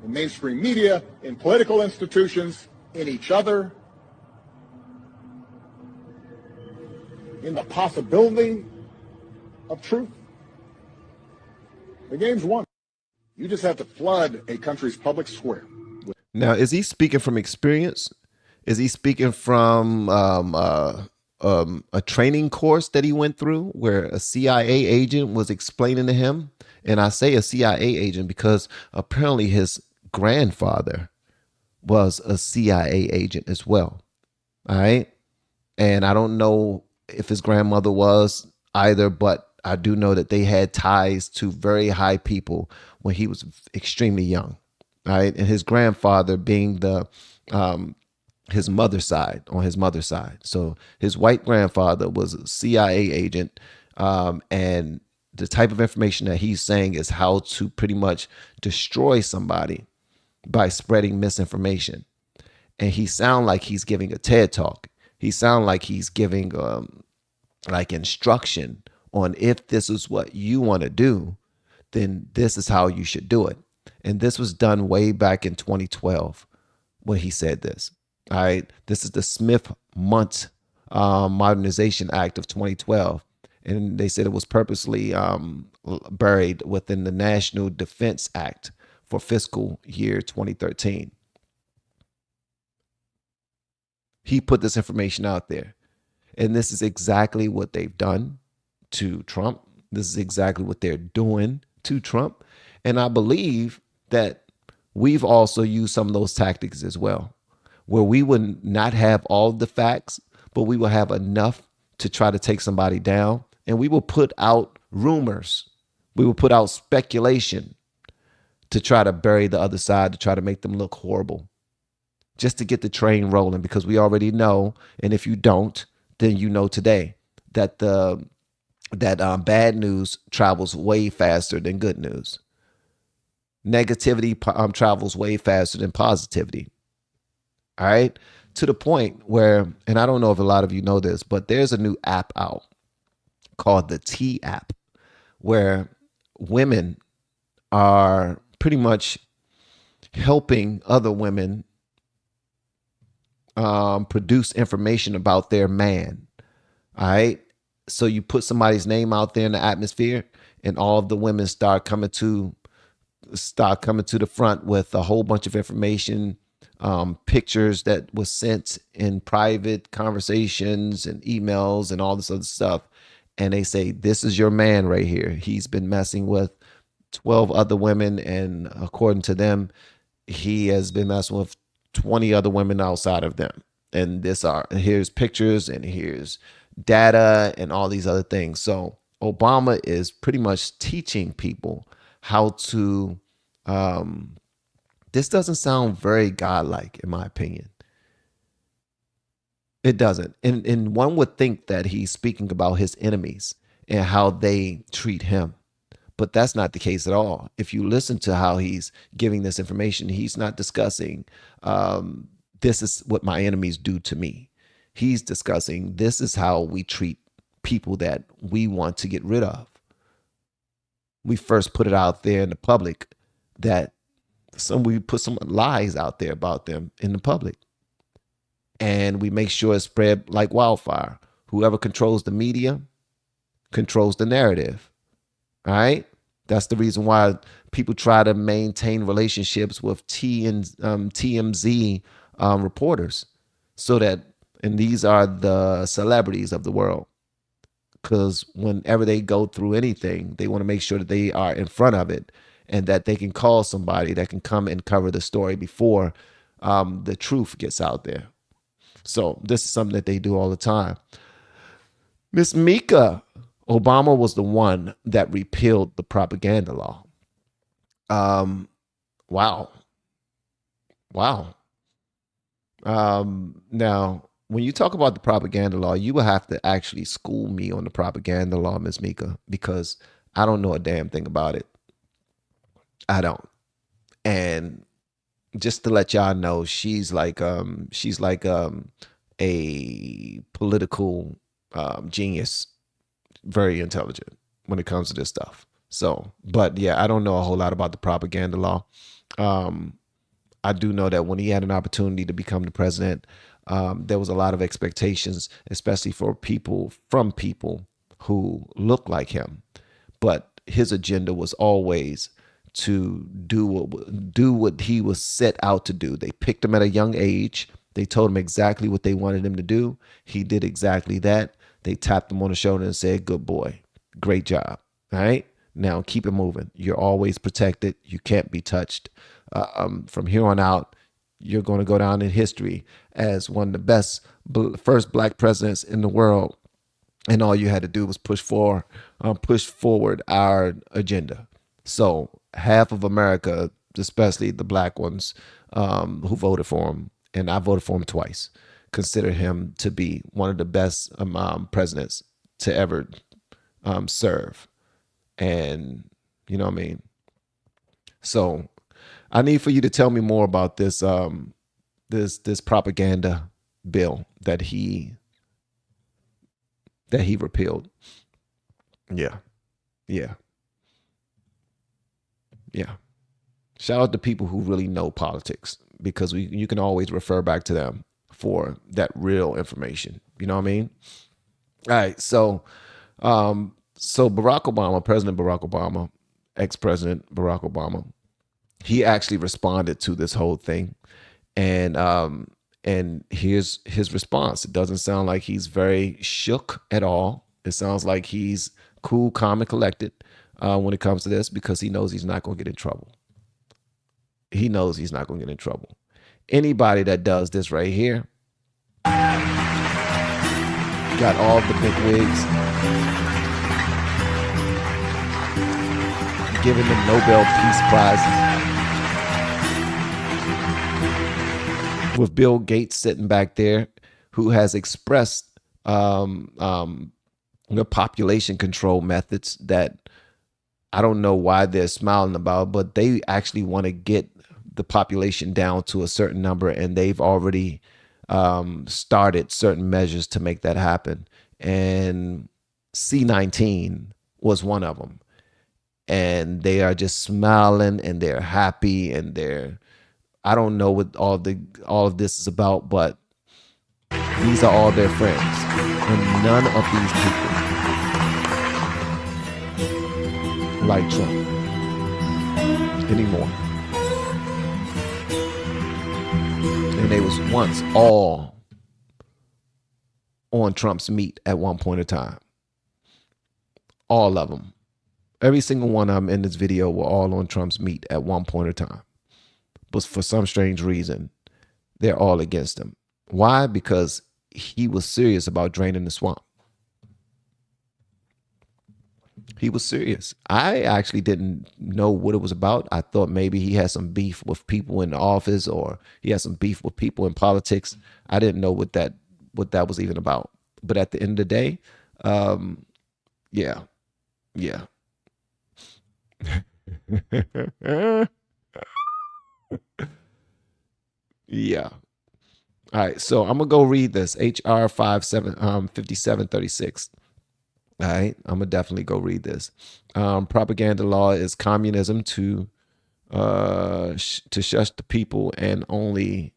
in mainstream media, in political institutions, in each other, in the possibility of truth, The game's won. You just have to flood a country's public square. Now, is he speaking from experience? Is he speaking from a training course that he went through where a CIA agent was explaining to him? And I say a CIA agent because apparently his grandfather was a CIA agent as well. All right. And I don't know if his grandmother was either, but I do know that they had ties to very high people when he was extremely young. All right. And his grandfather being the his mother's side, on his mother's side. So his white grandfather was a CIA agent, and the type of information that he's saying is how to pretty much destroy somebody by spreading misinformation. And he sound like he's giving a TED talk. He sound like he's giving like instruction on, if this is what you want to do, then this is how you should do it. And this was done way back in 2012 when he said this. All right. This is the Smith-Mundt Modernization Act of 2012. And they said it was purposely buried within the National Defense Act for fiscal year 2013. He put this information out there. And this is exactly what they've done to Trump. This is exactly what they're doing to Trump. And I believe that we've also used some of those tactics as well, where we would not have all the facts, but we will have enough to try to take somebody down. And we will put out rumors. We will put out speculation to try to bury the other side, to try to make them look horrible, just to get the train rolling, because we already know. And if you don't, then you know today that bad news travels way faster than good news. Negativity travels way faster than positivity. All right. To the point where, and I don't know if a lot of you know this, but there's a new app out called the T app, where women are pretty much helping other women produce information about their man. All right. So you put somebody's name out there in the atmosphere, and all of the women start coming to the front with a whole bunch of information, pictures that was sent in private conversations and emails and all this other stuff. And they say, this is your man right here. He's been messing with 12 other women. And according to them, he has been messing with 20 other women outside of them. And here's pictures and here's data and all these other things. So Obama is pretty much teaching people how to, this doesn't sound very godlike, in my opinion. It doesn't. And one would think that he's speaking about his enemies and how they treat him. But that's not the case at all. If you listen to how he's giving this information, he's not discussing, this is what my enemies do to me. He's discussing, this is how we treat people that we want to get rid of. We first put it out there in the public that we put some lies out there about them in the public. And we make sure it's spread like wildfire. Whoever controls the media controls the narrative. All right. That's the reason why people try to maintain relationships with TMZ reporters, so that, and these are the celebrities of the world, because whenever they go through anything, they want to make sure that they are in front of it and that they can call somebody that can come and cover the story before the truth gets out there. So this is something that they do all the time. Miss Mika, Obama was the one that repealed the propaganda law. Wow. Now, when you talk about the propaganda law, you will have to actually school me on the propaganda law, Miss Mika, because I don't know a damn thing about it. I don't. And just to let y'all know, she's like a political genius, very intelligent when it comes to this stuff. So, but yeah, I don't know a whole lot about the propaganda law. I do know that when he had an opportunity to become the president, there was a lot of expectations, especially for people who look like him. But his agenda was always to do what he was set out to do. They picked him at a young age. They told him exactly what they wanted him to do. He did exactly that. They tapped him on the shoulder and said, "Good boy, great job." All right, now keep it moving. You're always protected. You can't be touched. From here on out, you're going to go down in history as one of the best first black presidents in the world. And all you had to do was push forward our agenda. So half of America, especially the black ones who voted for him, and I voted for him twice, consider him to be one of the best presidents to ever serve. And you know what I mean? So I need for you to tell me more about this this propaganda bill that he repealed. Yeah. Shout out to people who really know politics, because you can always refer back to them for that real information. You know what I mean? All right. So Barack Obama, President Barack Obama, ex-president Barack Obama, he actually responded to this whole thing. And here's his response. It doesn't sound like he's very shook at all. It sounds like he's cool, calm, and collected when it comes to this, because he knows he's not going to get in trouble. He knows he's not going to get in trouble. Anybody that does this right here got all the big wigs giving them Nobel Peace Prizes, with Bill Gates sitting back there, who has expressed the population control methods that I don't know why they're smiling about, but they actually want to get the population down to a certain number, and they've already started certain measures to make that happen. And C-19 was one of them. And they are just smiling and they're happy and I don't know what all of this is about, but these are all their friends. And none of these people like Trump anymore. And they was once all on Trump's meat at one point in time. All of them. Every single one of them in this video were all on Trump's meat at one point in time. But for some strange reason, they're all against him. Why? Because he was serious about draining the swamp. He was serious. I actually didn't know what it was about. I thought maybe he had some beef with people in the office, or he had some beef with people in politics. I didn't know what that was even about. But at the end of the day, yeah. Yeah. All right, so I'm gonna go read this HR 5736. All right, I'm gonna definitely go read this. Propaganda law is communism to shush the people, and only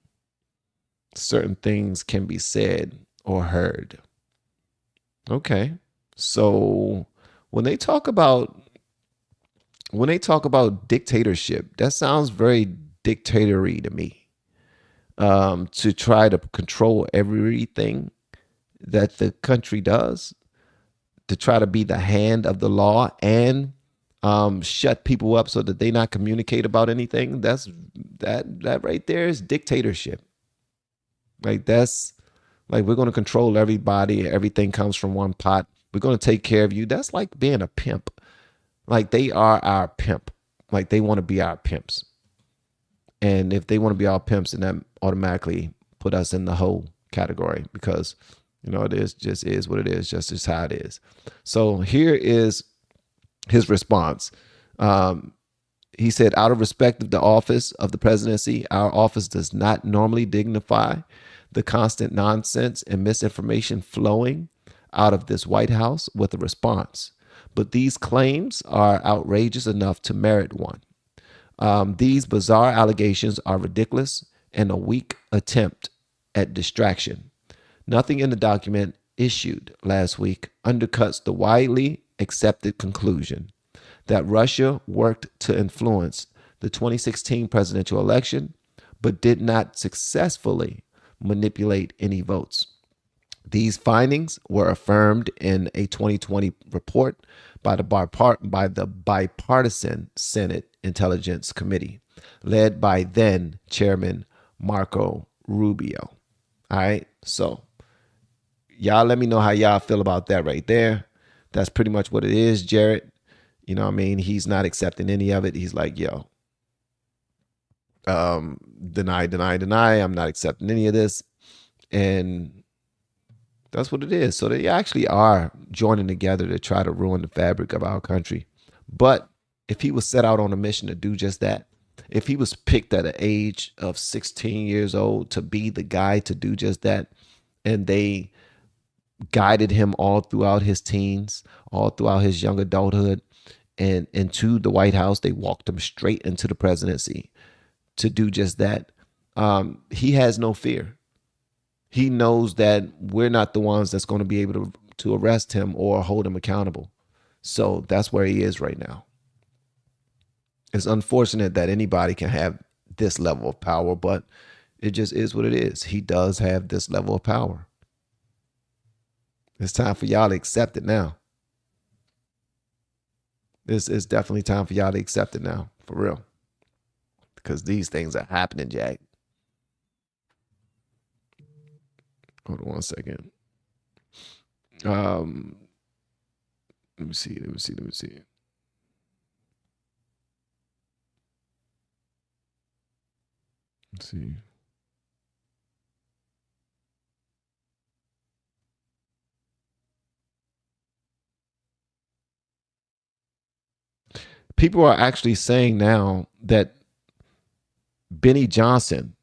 certain things can be said or heard. Okay, so when they talk about dictatorship, that sounds very dictatory to me. To try to control everything that the country does, to try to be the hand of the law and shut people up so that they not communicate about anything. That right there is dictatorship. Like that's like, we're going to control everybody. Everything comes from one pot. We're going to take care of you. That's like being a pimp. Like they are our pimp. Like they want to be our pimps. And if they want to be our pimps, then that automatically put us in the hoe category, because, you know, it is what it is, just how it is. So here is his response. He said, out of respect of the office of the presidency, our office does not normally dignify the constant nonsense and misinformation flowing out of this White House with a response. But these claims are outrageous enough to merit one. These bizarre allegations are ridiculous and a weak attempt at distraction. Nothing in the document issued last week undercuts the widely accepted conclusion that Russia worked to influence the 2016 presidential election, but did not successfully manipulate any votes. These findings were affirmed in a 2020 report by the bipartisan Senate Intelligence Committee, led by then Chairman Marco Rubio. All right, so y'all let me know how y'all feel about that right there. That's pretty much what it is, Jared. You know what I mean? He's not accepting any of it. He's like, yo, deny. I'm not accepting any of this. And that's what it is. So they actually are joining together to try to ruin the fabric of our country. But if he was set out on a mission to do just that, if he was picked at an age of 16 years old to be the guy to do just that, and they guided him all throughout his teens, all throughout his young adulthood, and into the White House, they walked him straight into the presidency to do just that. He has no fear. He knows that we're not the ones that's going to be able to arrest him or hold him accountable. So that's where he is right now. It's unfortunate that anybody can have this level of power, but it just is what it is. He does have this level of power. It's time for y'all to accept it now. This is definitely time for y'all to accept it now, for real. Because these things are happening, Jack. Hold on one second. Let me see. Let's see. People are actually saying now that Benny Johnson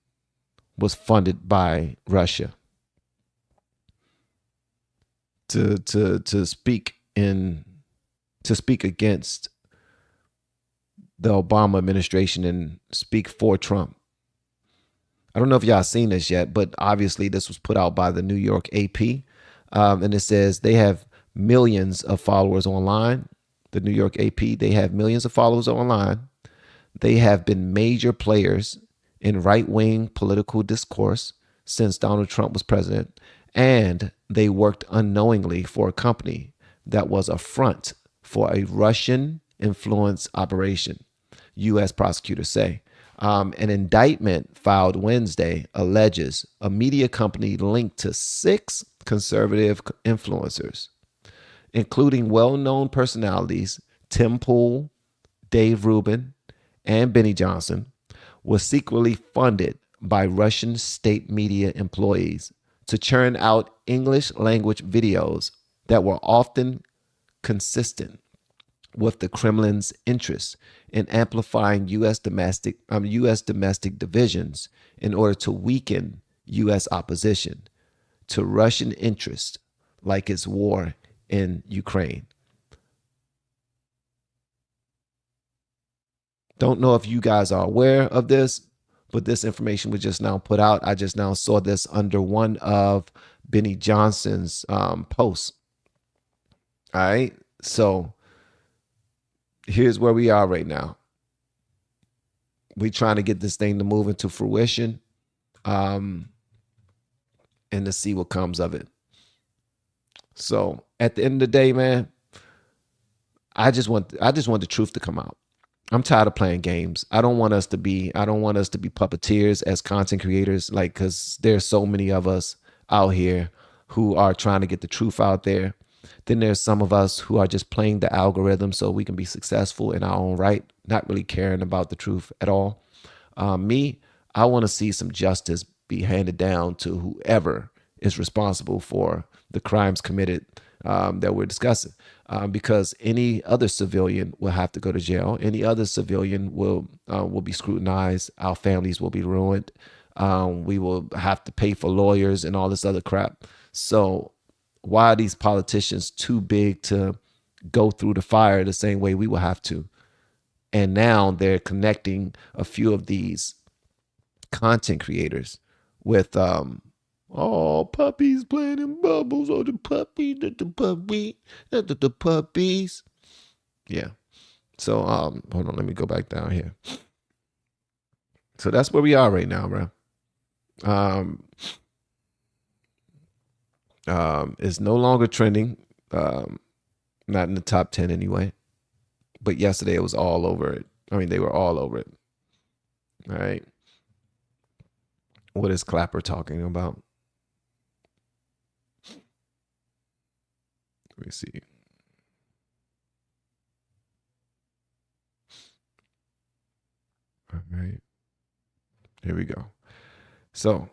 was funded by Russia to speak against the Obama administration and speak for Trump. I don't know if y'all seen this yet, but obviously this was put out by the New York AP. And it says they have millions of followers online. The New York AP, they have millions of followers online. They have been major players in right-wing political discourse since Donald Trump was president. And they worked unknowingly for a company that was a front for a Russian influence operation, U.S. prosecutors say. An indictment filed Wednesday alleges a media company linked to 6 conservative influencers, including well-known personalities Tim Pool, Dave Rubin, and Benny Johnson, was secretly funded by Russian state media employees to churn out English language videos that were often consistent with the Kremlin's interest in amplifying U.S. domestic divisions in order to weaken U.S. opposition to Russian interests, like its war in Ukraine. Don't know if you guys are aware of this, but this information was just now put out. I just now saw this under one of Benny Johnson's posts. All right, so here's where we are right now. We trying to get this thing to move into fruition, and to see what comes of it. So at the end of the day, man, I just want the truth to come out. I'm tired of playing games. I don't want us to be puppeteers as content creators, like, because there's so many of us out here who are trying to get the truth out there. Then there's some of us who are just playing the algorithm so we can be successful in our own right, not really caring about the truth at all. I want to see some justice be handed down to whoever is responsible for the crimes committed that we're discussing, because any other civilian will have to go to jail. Any other civilian will be scrutinized. Our families will be ruined. We will have to pay for lawyers and all this other crap. So why are these politicians too big to go through the fire the same way we will have to? And now they're connecting a few of these content creators with puppies playing in bubbles, the puppies. Yeah. So hold on, let me go back down here. So that's where we are right now, bro. It's no longer trending. Not in the top 10 anyway. But yesterday it was all over it. I mean, they were all over it. All right. What is Clapper talking about? Let me see. All right. Here we go. So,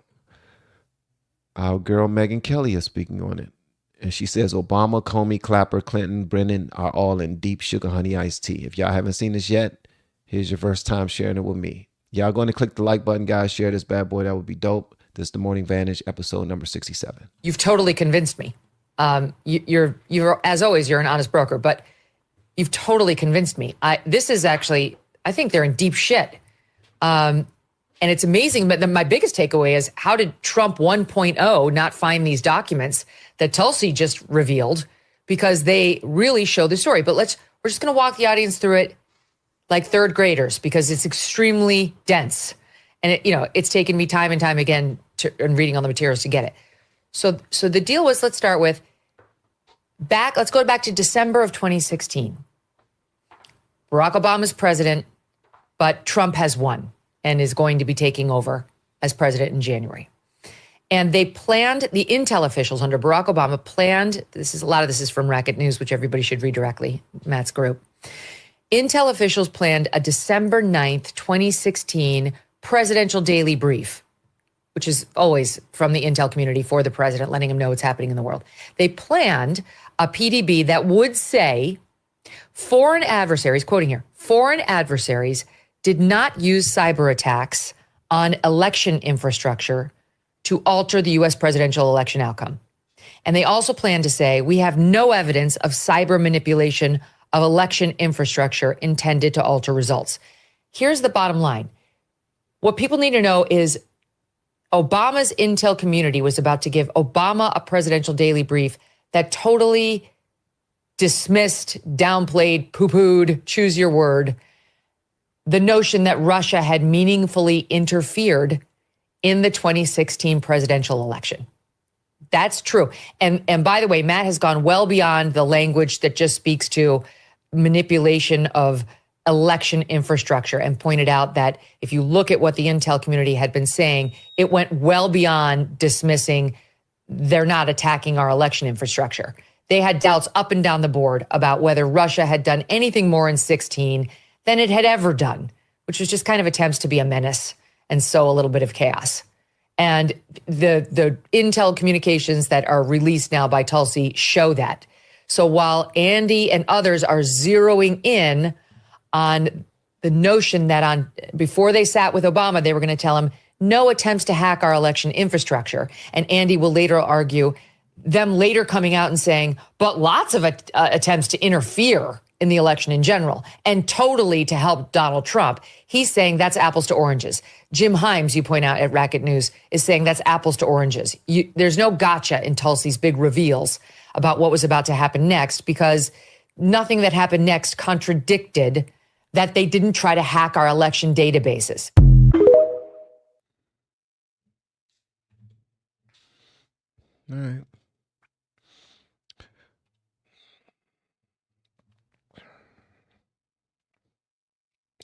our girl Megyn Kelly is speaking on it. And she says Obama, Comey, Clapper, Clinton, Brennan are all in deep sugar honey iced tea. If y'all haven't seen this yet, here's your first time sharing it with me. Y'all going to click the like button, guys. Share this bad boy. That would be dope. This is The Morning Vantage, episode number 67. You've totally convinced me. You're as always, you're an honest broker, but you've totally convinced me. This is actually, I think they're in deep shit. And it's amazing, but my biggest takeaway is, how did Trump 1.0 not find these documents that Tulsi just revealed? Because they really show the story. But we're just going to walk the audience through it like third graders, because it's extremely dense. And it's taken me time and time again in reading all the materials to get it. So the deal was, let's start with let's go back to December of 2016. Barack Obama's president, but Trump has won and is going to be taking over as president in January. And they planned, the intel officials under Barack Obama planned, a lot of this is from Racket News, which everybody should read directly, Matt's group. Intel officials planned a December 9th, 2016 presidential daily brief, which is always from the intel community for the president, letting him know what's happening in the world. They planned a PDB that would say foreign adversaries, quoting here, foreign adversaries did not use cyber attacks on election infrastructure to alter the U.S. presidential election outcome. And they also plan to say, we have no evidence of cyber manipulation of election infrastructure intended to alter results. Here's the bottom line. What people need to know is Obama's intel community was about to give Obama a presidential daily brief that totally dismissed, downplayed, poo-pooed, choose your word, the notion that Russia had meaningfully interfered in the 2016 presidential election. That's true. And by the way, Matt has gone well beyond the language that just speaks to manipulation of election infrastructure and pointed out that if you look at what the intel community had been saying, it went well beyond dismissing they're not attacking our election infrastructure. They had doubts up and down the board about whether Russia had done anything more in 2016 than it had ever done, which was just kind of attempts to be a menace and sow a little bit of chaos. And the intel communications that are released now by Tulsi show that. So while Andy and others are zeroing in on the notion that before they sat with Obama, they were going to tell him no attempts to hack our election infrastructure. And Andy will later argue them later coming out and saying, but lots of attempts to interfere in the election in general and totally to help Donald Trump. He's saying that's apples to oranges. Jim Himes, you point out at Racket News, is saying that's apples to oranges. There's no gotcha in Tulsi's big reveals about what was about to happen next, because nothing that happened next contradicted that they didn't try to hack our election databases. All right.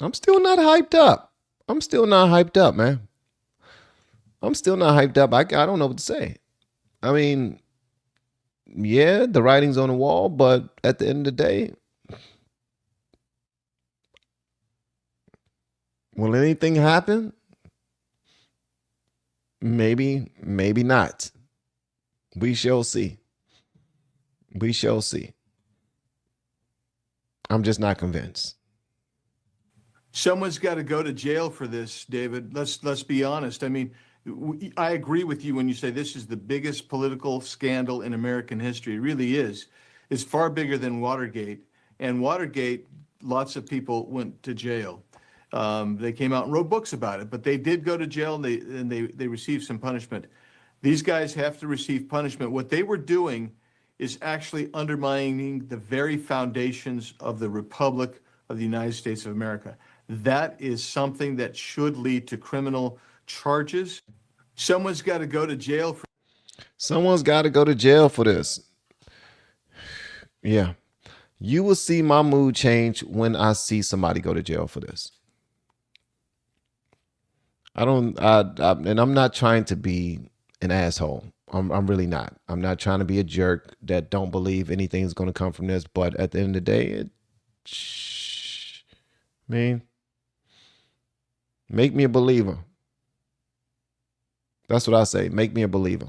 I'm still not hyped up. I'm still not hyped up, man. I'm still not hyped up. I don't know what to say. I mean, yeah, the writing's on the wall, but at the end of the day, will anything happen? Maybe, maybe not. We shall see. We shall see. I'm just not convinced. Someone's got to go to jail for this, David. Let's be honest. I mean, I agree with you when you say this is the biggest political scandal in American history. It really is. It's far bigger than Watergate. And Watergate, lots of people went to jail. They came out and wrote books about it, but they did go to jail and they received some punishment. These guys have to receive punishment. What they were doing is actually undermining the very foundations of the Republic of the United States of America. That is something that should lead to criminal charges. Someone's got to go to jail for. Someone's got to go to jail for this. Yeah. You will see my mood change when I see somebody go to jail for this. And I'm not trying to be an asshole. I'm really not. I'm not trying to be a jerk that don't believe anything's going to come from this. But at the end of the day, make me a believer. That's what I say. Make me a believer.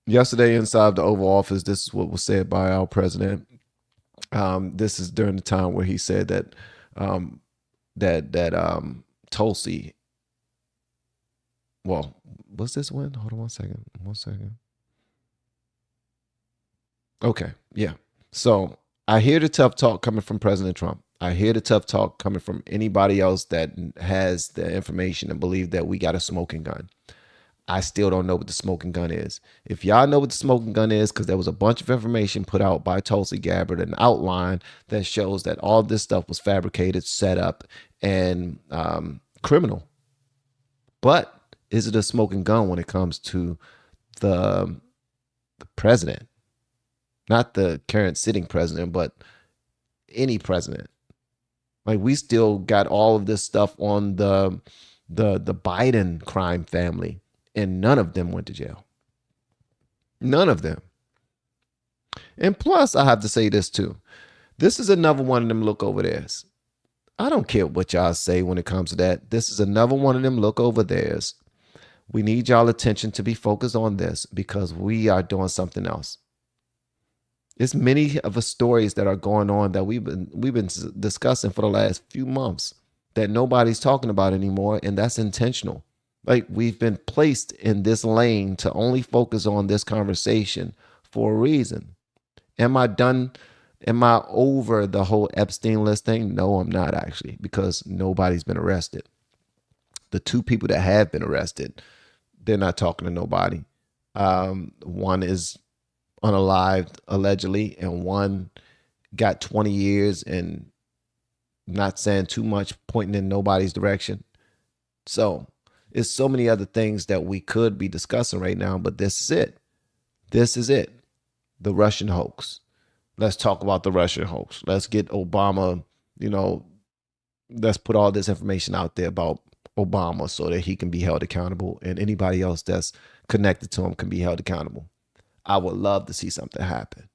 Yesterday inside the Oval Office, this is what was said by our president. This is during the time where he said that Tulsi. Well, what's this one? Hold on 1 second. 1 second. Okay, yeah. So I hear the tough talk coming from President Trump. I hear the tough talk coming from anybody else that has the information and believe that we got a smoking gun. I still don't know what the smoking gun is. If y'all know what the smoking gun is, because there was a bunch of information put out by Tulsi Gabbard, an outline that shows that all this stuff was fabricated, set up, and criminal. But is it a smoking gun when it comes to the president? Not the current sitting president, but any president. Like, we still got all of this stuff on the Biden crime family. And none of them went to jail. None of them. And plus, I have to say this too. This is another one of them look over theirs. I don't care what y'all say when it comes to that. This is another one of them look over theirs. We need y'all attention to be focused on this because we are doing something else. It's many of the stories that are going on that we've been discussing for the last few months that nobody's talking about anymore, and that's intentional. Like, we've been placed in this lane to only focus on this conversation for a reason. Am I done? Am I over the whole Epstein list thing? No, I'm not actually, because nobody's been arrested. The two people that have been arrested, they're not talking to nobody. One is unalived, allegedly, and one got 20 years and not saying too much, pointing in nobody's direction. So it's so many other things that we could be discussing right now, but this is it. This is it. The Russian hoax. Let's talk about the Russian hoax. Let's get Obama, let's put all this information out there about Obama so that he can be held accountable and anybody else that's connected to him can be held accountable. I would love to see something happen,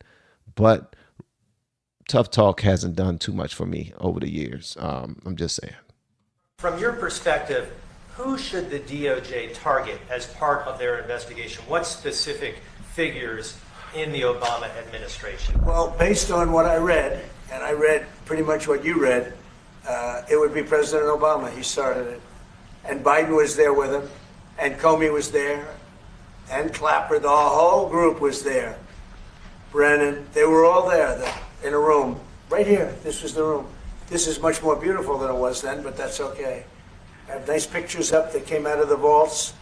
but tough talk hasn't done too much for me over the years. I'm just saying. From your perspective, who should the DOJ target as part of their investigation? What specific figures in the Obama administration? Well, based on what I read, and I read pretty much what you read, it would be President Obama. He started it. And Biden was there with him, and Comey was there, and Clapper, the whole group was there. Brennan, they were all there in a room. Right here, this was the room. This is much more beautiful than it was then, but that's okay. I have nice pictures up that came out of the vaults.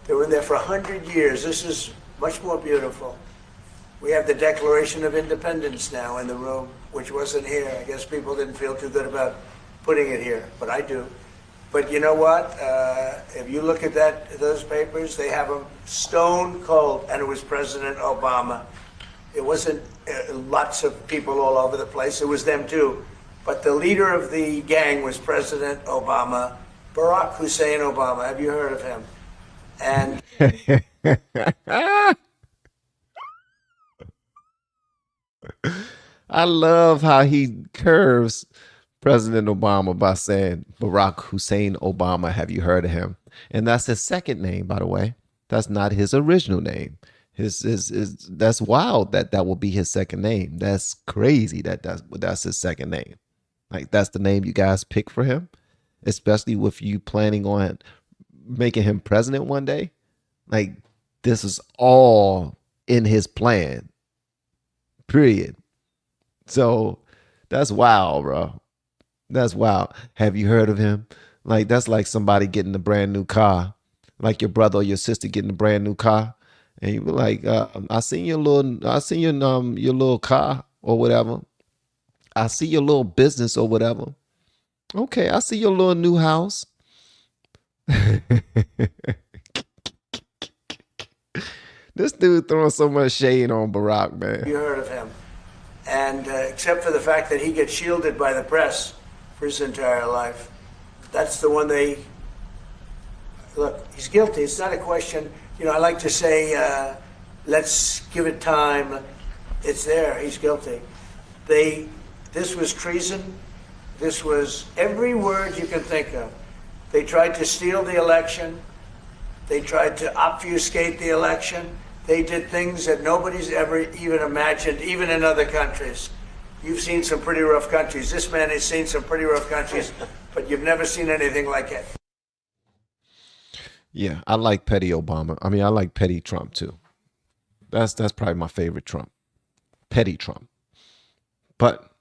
They were in there for 100 years. This is much more beautiful. We have the Declaration of Independence now in the room, which wasn't here. I guess people didn't feel too good about putting it here, but I do. But you know what? If you look at those papers, they have them stone cold, and it was President Obama. It wasn't lots of people all over the place. It was them too. But the leader of the gang was President Obama, Barack Hussein Obama. Have you heard of him? And I love how he curves President Obama by saying Barack Hussein Obama. Have you heard of him? And that's his second name, by the way. That's not his original name. That's wild that will be his second name. That's crazy that's his second name. Like, that's the name you guys pick for him, especially with you planning on making him president one day. Like, this is all in his plan, period. So that's wild, bro. That's wild. Have you heard of him? Like, that's like somebody getting a brand new car, like your brother or your sister getting a brand new car. And you be like, I seen your little car. or whatever. I see your little business or whatever. Okay, I see your little new house. This dude throwing so much shade on Barack, man. You heard of him. And except for the fact that he gets shielded by the press for his entire life, that's the one they, look, he's guilty. It's not a question, you know, I like to say, let's give it time. It's there, he's guilty. This was treason. This was every word you can think of. They tried to steal the election. They tried to obfuscate the election. They did things that nobody's ever even imagined, even in other countries. You've seen some pretty rough countries. This man has seen some pretty rough countries, but you've never seen anything like it. Yeah, I like petty Obama. I mean, I like petty Trump too. That's probably my favorite Trump. Petty Trump. But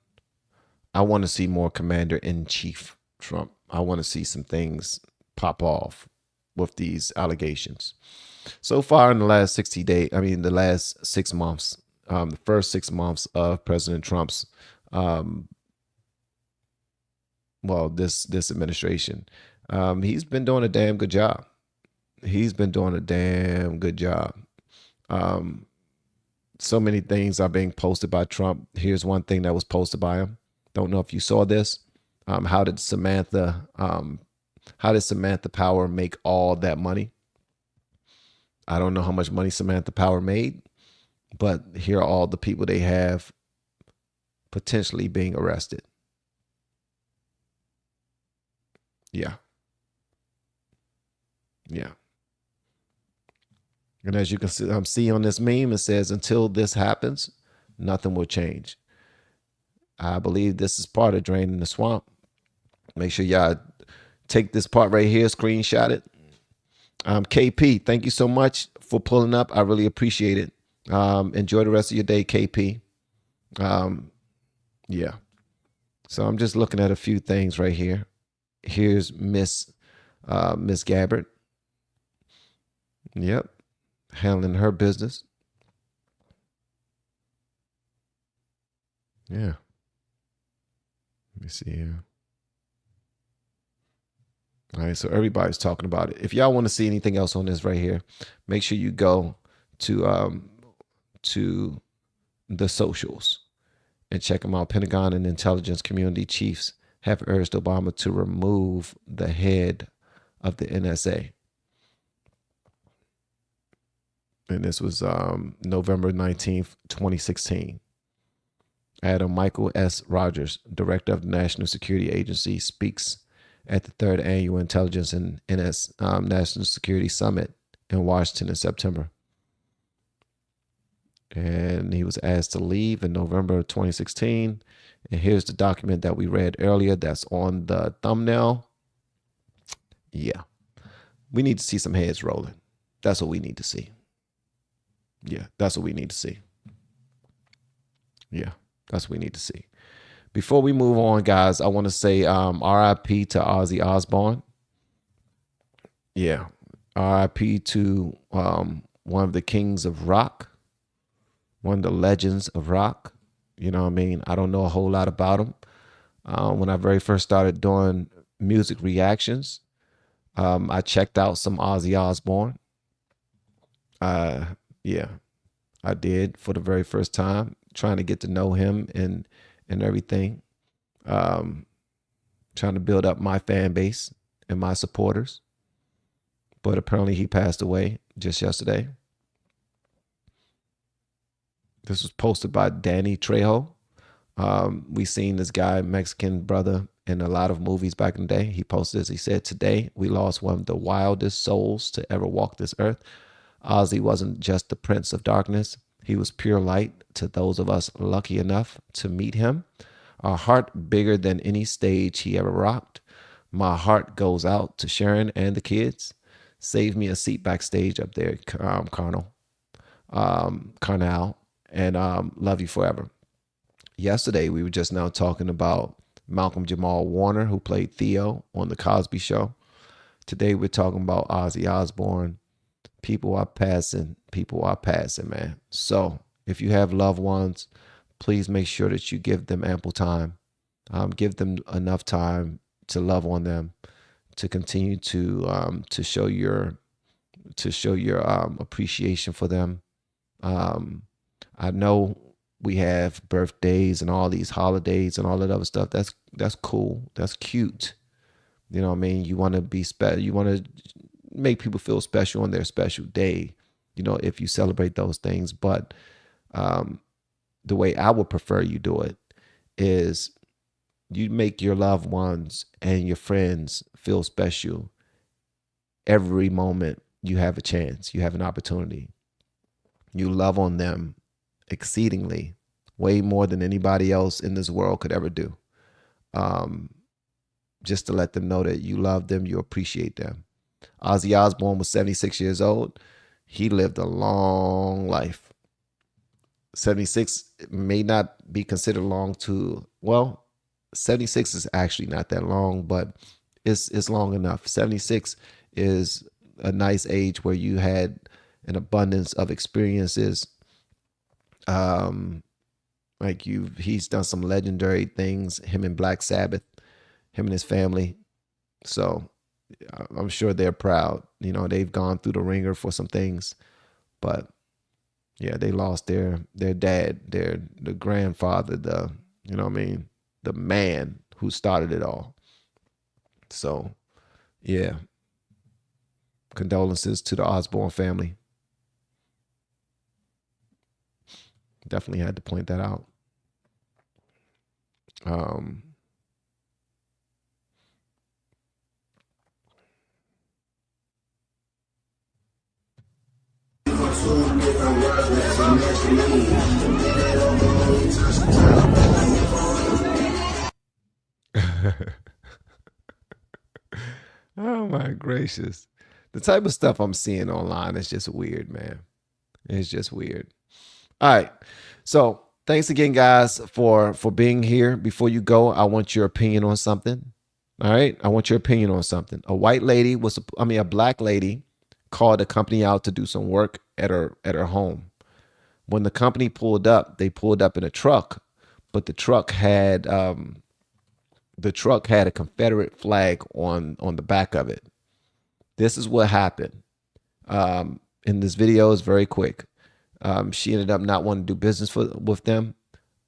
I want to see more commander-in-chief Trump. I want to see some things pop off with these allegations. So far in the last 60 days, I mean, the last 6 months, the first 6 months of President Trump's, this administration, he's been doing a damn good job. He's been doing a damn good job. So many things are being posted by Trump. Here's one thing that was posted by him. Don't know if you saw this. How did Samantha Power make all that money? I don't know how much money Samantha Power made, but here are all the people they have potentially being arrested. Yeah. Yeah. And as you can see on this meme, it says, until this happens, nothing will change. I believe this is part of draining the swamp. Make sure y'all take this part right here, screenshot it. KP, thank you so much for pulling up. I really appreciate it. Enjoy the rest of your day, KP. Yeah. So I'm just looking at a few things right here. Here's Miss Gabbard. Yep. Handling her business. Yeah. Let me see here. All right, so everybody's talking about it. If y'all want to see anything else on this right here, make sure you go to the socials and check them out. Pentagon and intelligence community chiefs have urged Obama to remove the head of the NSA. And this was November 19th, 2016. Adam Michael S. Rogers, director of the National Security Agency, speaks at the 3rd Annual Intelligence and National Security Summit in Washington in September. And he was asked to leave in November of 2016. And here's the document that we read earlier that's on the thumbnail. Yeah. We need to see some heads rolling. That's what we need to see. Yeah, that's what we need to see. Yeah, that's what we need to see. Before we move on, guys, I want to say RIP to Ozzy Osbourne. Yeah, RIP to one of the kings of rock, one of the legends of rock. You know what I mean? I don't know a whole lot about him. When I very first started doing music reactions, I checked out some Ozzy Osbourne. Yeah, I did for the very first time, trying to get to know him and everything. Trying to build up my fan base and my supporters. But apparently he passed away just yesterday. This was posted by Danny Trejo. We seen this guy, Mexican brother, in a lot of movies back in the day. He posted this. He said, "Today we lost one of the wildest souls to ever walk this earth. Ozzy wasn't just the Prince of Darkness. He was pure light to those of us lucky enough to meet him. A heart bigger than any stage he ever rocked. My heart goes out to Sharon and the kids. Save me a seat backstage up there, Carnal. And love you forever." Yesterday, we were just now talking about Malcolm Jamal Warner, who played Theo on The Cosby Show. Today, we're talking about Ozzy Osbourne. People are passing, man. So if you have loved ones, please make sure that you give them ample time. Give them enough time to love on them, to continue to show your appreciation for them. I know we have birthdays and all these holidays and all that other stuff. That's cool. That's cute. You know what I mean? You want to be special. You want to make people feel special on their special day, you know, if you celebrate those things. But the way I would prefer you do it is you make your loved ones and your friends feel special every moment you have a chance, you have an opportunity. You love on them exceedingly, way more than anybody else in this world could ever do. Just to let them know that you love them, you appreciate them. Ozzy Osbourne was 76 years old. He lived a long life. 76 may not be considered long to, well, 76 is actually not that long, but it's long enough. 76 is a nice age where you had an abundance of experiences. He's done some legendary things, him and Black Sabbath, him and his family. So I'm sure they're proud. You know, they've gone through the ringer for some things, but yeah, they lost their dad, the grandfather, you know what I mean, the man who started it all. So yeah, condolences to the Osbourne family. Definitely had to point that out. Oh my gracious. The type of stuff I'm seeing online is just weird, man. It's just weird. All right. So thanks again, guys, for being here. Before you go, I want your opinion on something. All right. I want your opinion on something. A black lady called a company out to do some work at her home. When the company pulled up, they pulled up in a truck, but the truck had a Confederate flag on the back of it. This is what happened. In this video, is very quick. She ended up not wanting to do business with them.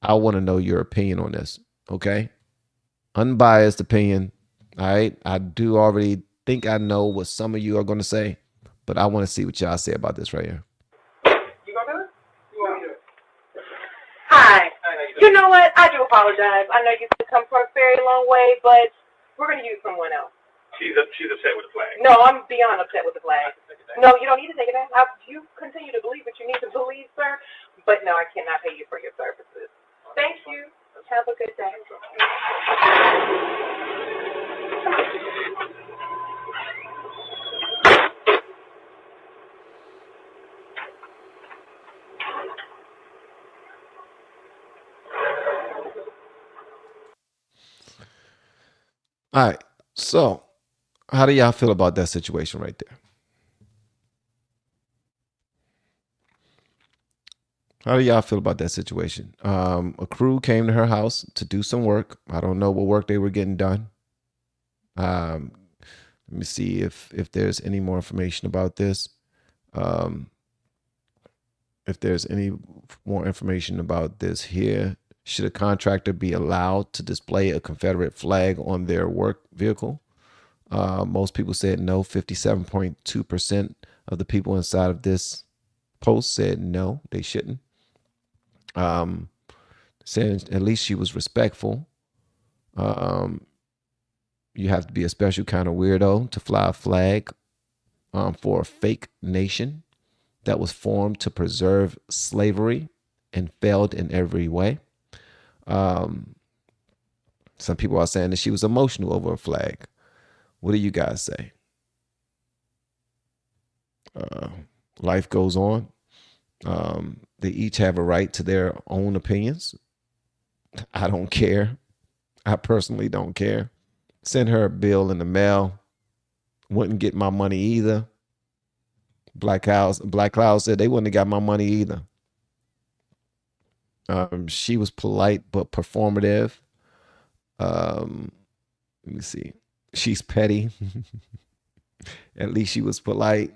I want to know your opinion on this, okay? Unbiased opinion, all right? I do already think I know what some of you are going to say, but I want to see what y'all say about this right here. You gonna do it? You want me to do it? Hi. You know what? I do apologize. I know you've come from a very long way, but we're going to use someone else. She's upset with the flag. No, I'm beyond upset with the flag. No, you don't need to take it back. You continue to believe what you need to believe, sir. But no, I cannot pay you for your services. Thank you. Have a good day. All right. So how do y'all feel about that situation right there? How do y'all feel about that situation? A crew came to her house to do some work. I don't know what work they were getting done. Let me see if there's any more information about this. If there's any more information about this here. Should a contractor be allowed to display a Confederate flag on their work vehicle? Most people said no. 57.2% of the people inside of this post said no, they shouldn't. Said at least she was respectful. You have to be a special kind of weirdo to fly a flag for a fake nation that was formed to preserve slavery and failed in every way. Some people are saying that she was emotional over a flag. What do you guys say? Life goes on. They each have a right to their own opinions. I don't care. I personally don't care. Send her a bill in the mail. Wouldn't get my money either. Black Cloud said they wouldn't have got my money either. She was polite but performative. Let me see. She's petty. At least she was polite.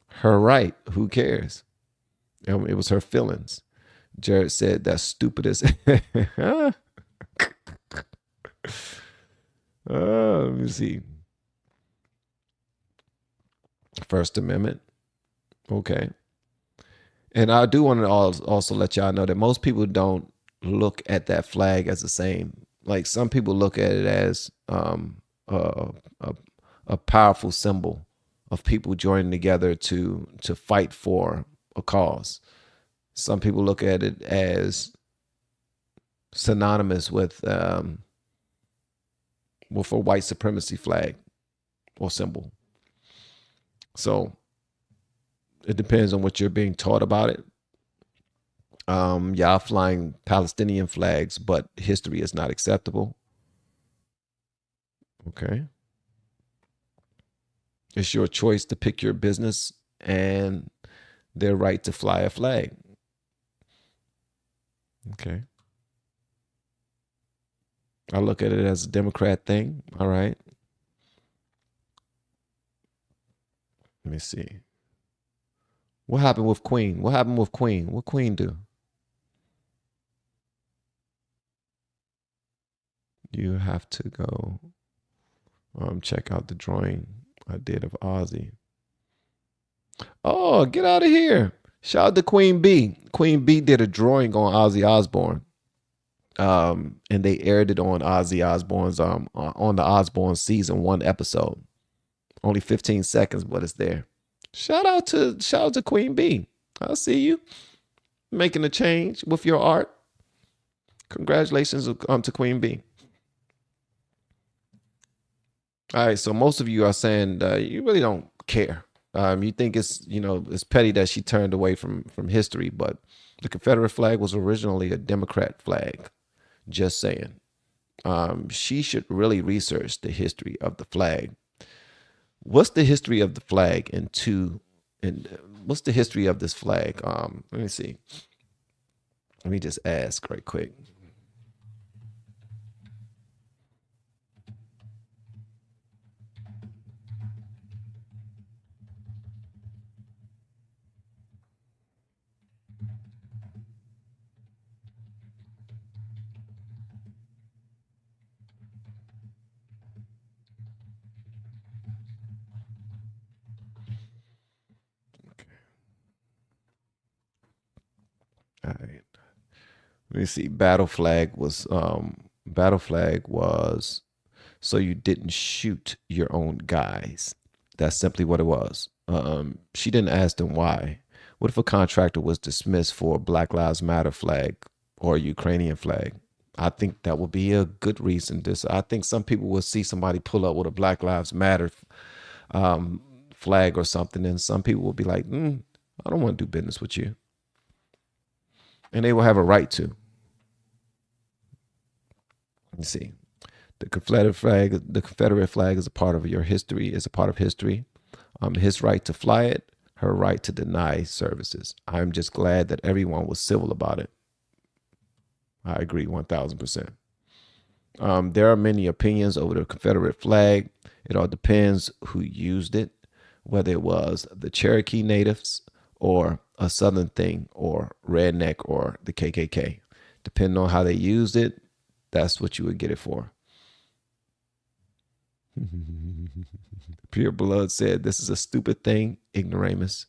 Her right. Who cares? It was her feelings. Jared said that's stupid as. Let me see. First Amendment. Okay. And I do want to also let y'all know that most people don't look at that flag as the same. Like some people look at it as a powerful symbol of people joining together to fight for a cause. Some people look at it as synonymous with a white supremacy flag or symbol. So it depends on what you're being taught about it. Y'all flying Palestinian flags, but history is not acceptable. Okay. It's your choice to pick your business and their right to fly a flag. Okay. I look at it as a Democrat thing. All right. Let me see. What happened with Queen? What happened with Queen? What Queen do? You have to go check out the drawing I did of Ozzy. Oh, get out of here. Shout out to Queen B. Queen B did a drawing on Ozzy Osbourne. And they aired it on Ozzy Osbourne's on the Osbourne season 1 episode. Only 15 seconds, but it's there. Shout out to Queen B. I see you making a change with your art. Congratulations to Queen B. All right, so most of you are saying you really don't care. You think it's petty that she turned away from history, but the Confederate flag was originally a Democrat flag. Just saying. She should really research the history of the flag. What's the history of the flag and what's the history of this flag? Let me see. Let me just ask right quick. All right. Let me see. Battle flag was so you didn't shoot your own guys. That's simply what it was. She didn't ask them why. What if a contractor was dismissed for a Black Lives Matter flag or a Ukrainian flag? I think that would be a good reason. I think some people will see somebody pull up with a Black Lives Matter flag or something, and some people will be like, I don't want to do business with you. And they will have a right to. Let me see. The Confederate flag is a part of your history, is a part of history. His right to fly it, her right to deny services. I'm just glad that everyone was civil about it. I agree 1,000%. There are many opinions over the Confederate flag. It all depends who used it, whether it was the Cherokee natives or a Southern thing or redneck or the KKK. Depending on how they used it, that's what you would get it for. Pure Blood said, this is a stupid thing, ignoramus.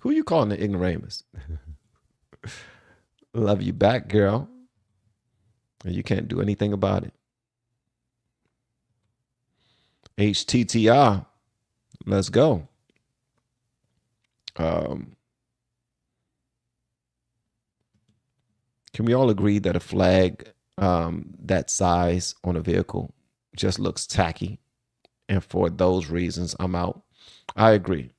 Who are you calling an ignoramus? Love you back, girl. And you can't do anything about it. HTTR. Let's go. Can we all agree that a flag that size on a vehicle just looks tacky? And for those reasons, I'm out. I agree.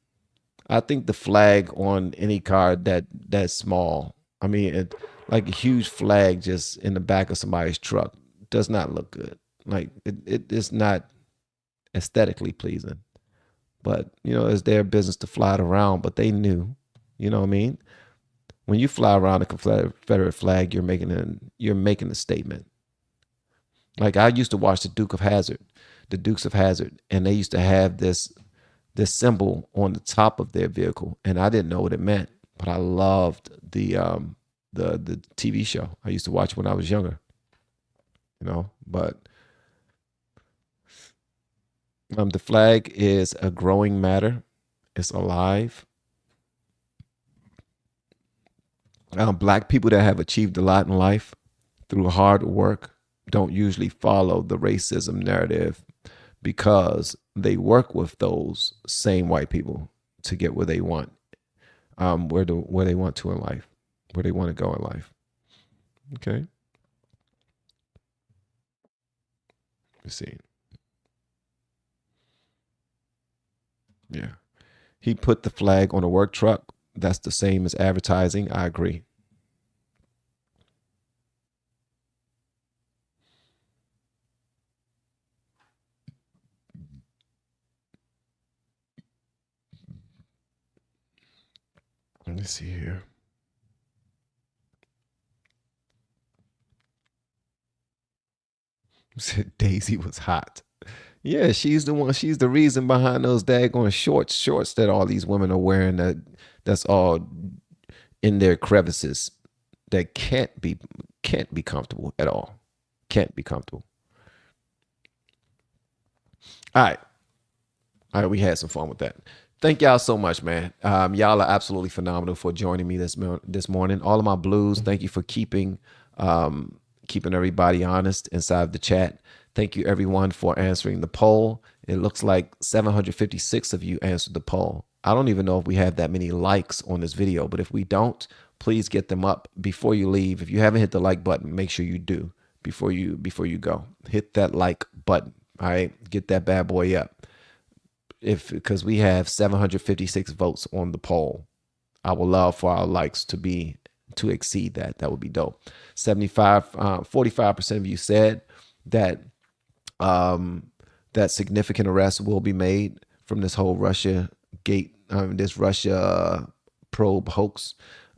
I think the flag on any car that's small, I mean, like a huge flag just in the back of somebody's truck does not look good. Like it's not aesthetically pleasing. But, it's their business to fly it around, but they knew, you know what I mean? When you fly around a Confederate flag, you're making a statement. Like I used to watch the Dukes of Hazzard, and they used to have this symbol on the top of their vehicle, and I didn't know what it meant, but I loved the TV show. I used to watch when I was younger, but the flag is a growing matter. It's alive. Black people that have achieved a lot in life through hard work don't usually follow the racism narrative because they work with those same white people to get where they want, where they want to in life, where they want to go in life. Okay. Let's see. Yeah. He put the flag on a work truck. That's the same as advertising. I agree. Let me see here. Said Daisy was hot. Yeah, she's the one. She's the reason behind those daggone shorts that all these women are wearing. That's all in their crevices. That can't be comfortable at all. Can't be comfortable. All right. We had some fun with that. Thank y'all so much, man. Y'all are absolutely phenomenal for joining me this morning. All of my blues, thank you for keeping everybody honest inside the chat. Thank you, everyone, for answering the poll. It looks like 756 of you answered the poll. I don't even know if we have that many likes on this video, but if we don't, please get them up before you leave. If you haven't hit the like button, make sure you do before you go. Hit that like button. All right, get that bad boy up. Because we have 756 votes on the poll. I would love for our likes to exceed that. That would be dope. 45% of you said that that significant arrests will be made from this whole Russia probe hoax.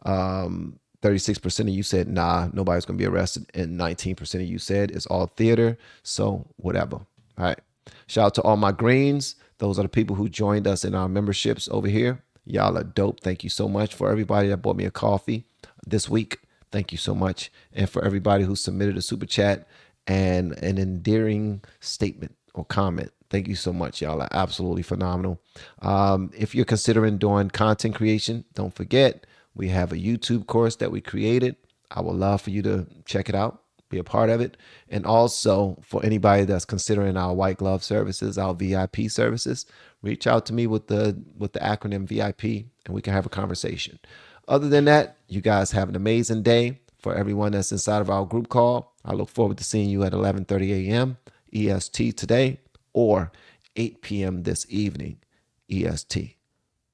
36% of you said, nah, nobody's going to be arrested. And 19% of you said it's all theater. So whatever. All right. Shout out to all my greens. Those are the people who joined us in our memberships over here. Y'all are dope. Thank you so much. For everybody that bought me a coffee this week, thank you so much. And for everybody who submitted a super chat and an endearing statement or comment, thank you so much. Y'all are absolutely phenomenal. If you're considering doing content creation, don't forget, we have a YouTube course that we created. I would love for you to check it out, be a part of it. And also for anybody that's considering our white glove services, our VIP services, reach out to me with the acronym VIP and we can have a conversation. Other than that, you guys have an amazing day. For everyone that's inside of our group call, I look forward to seeing you at 11:30 a.m. EST today or 8 p.m. this evening EST.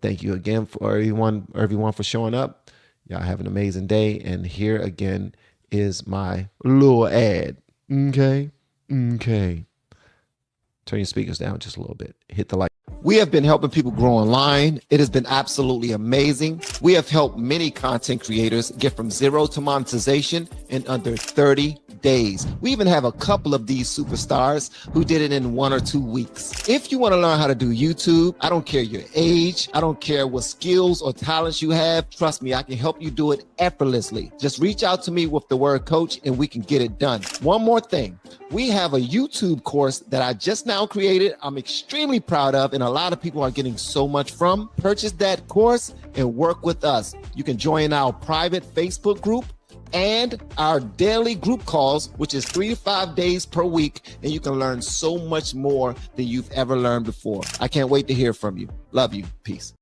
Thank you again for everyone for showing up. Y'all have an amazing day. And here again is my little ad. Okay. Turn your speakers down just a little bit. Hit the like. We have been helping people grow online. It has been absolutely amazing. We have helped many content creators get from zero to monetization in under 30 days. We even have a couple of these superstars who did it in 1 or 2 weeks. If you want to learn how to do YouTube, I don't care your age, I don't care what skills or talents you have. Trust me, I can help you do it effortlessly. Just reach out to me with the word coach and we can get it done. One more thing. We have a YouTube course that I just now created. I'm extremely proud of, and a lot of people are getting so much from. Purchase that course and work with us. You can join our private Facebook group and our daily group calls, which is 3 to 5 days per week, and you can learn so much more than you've ever learned before. I can't wait to hear from you. Love you. Peace.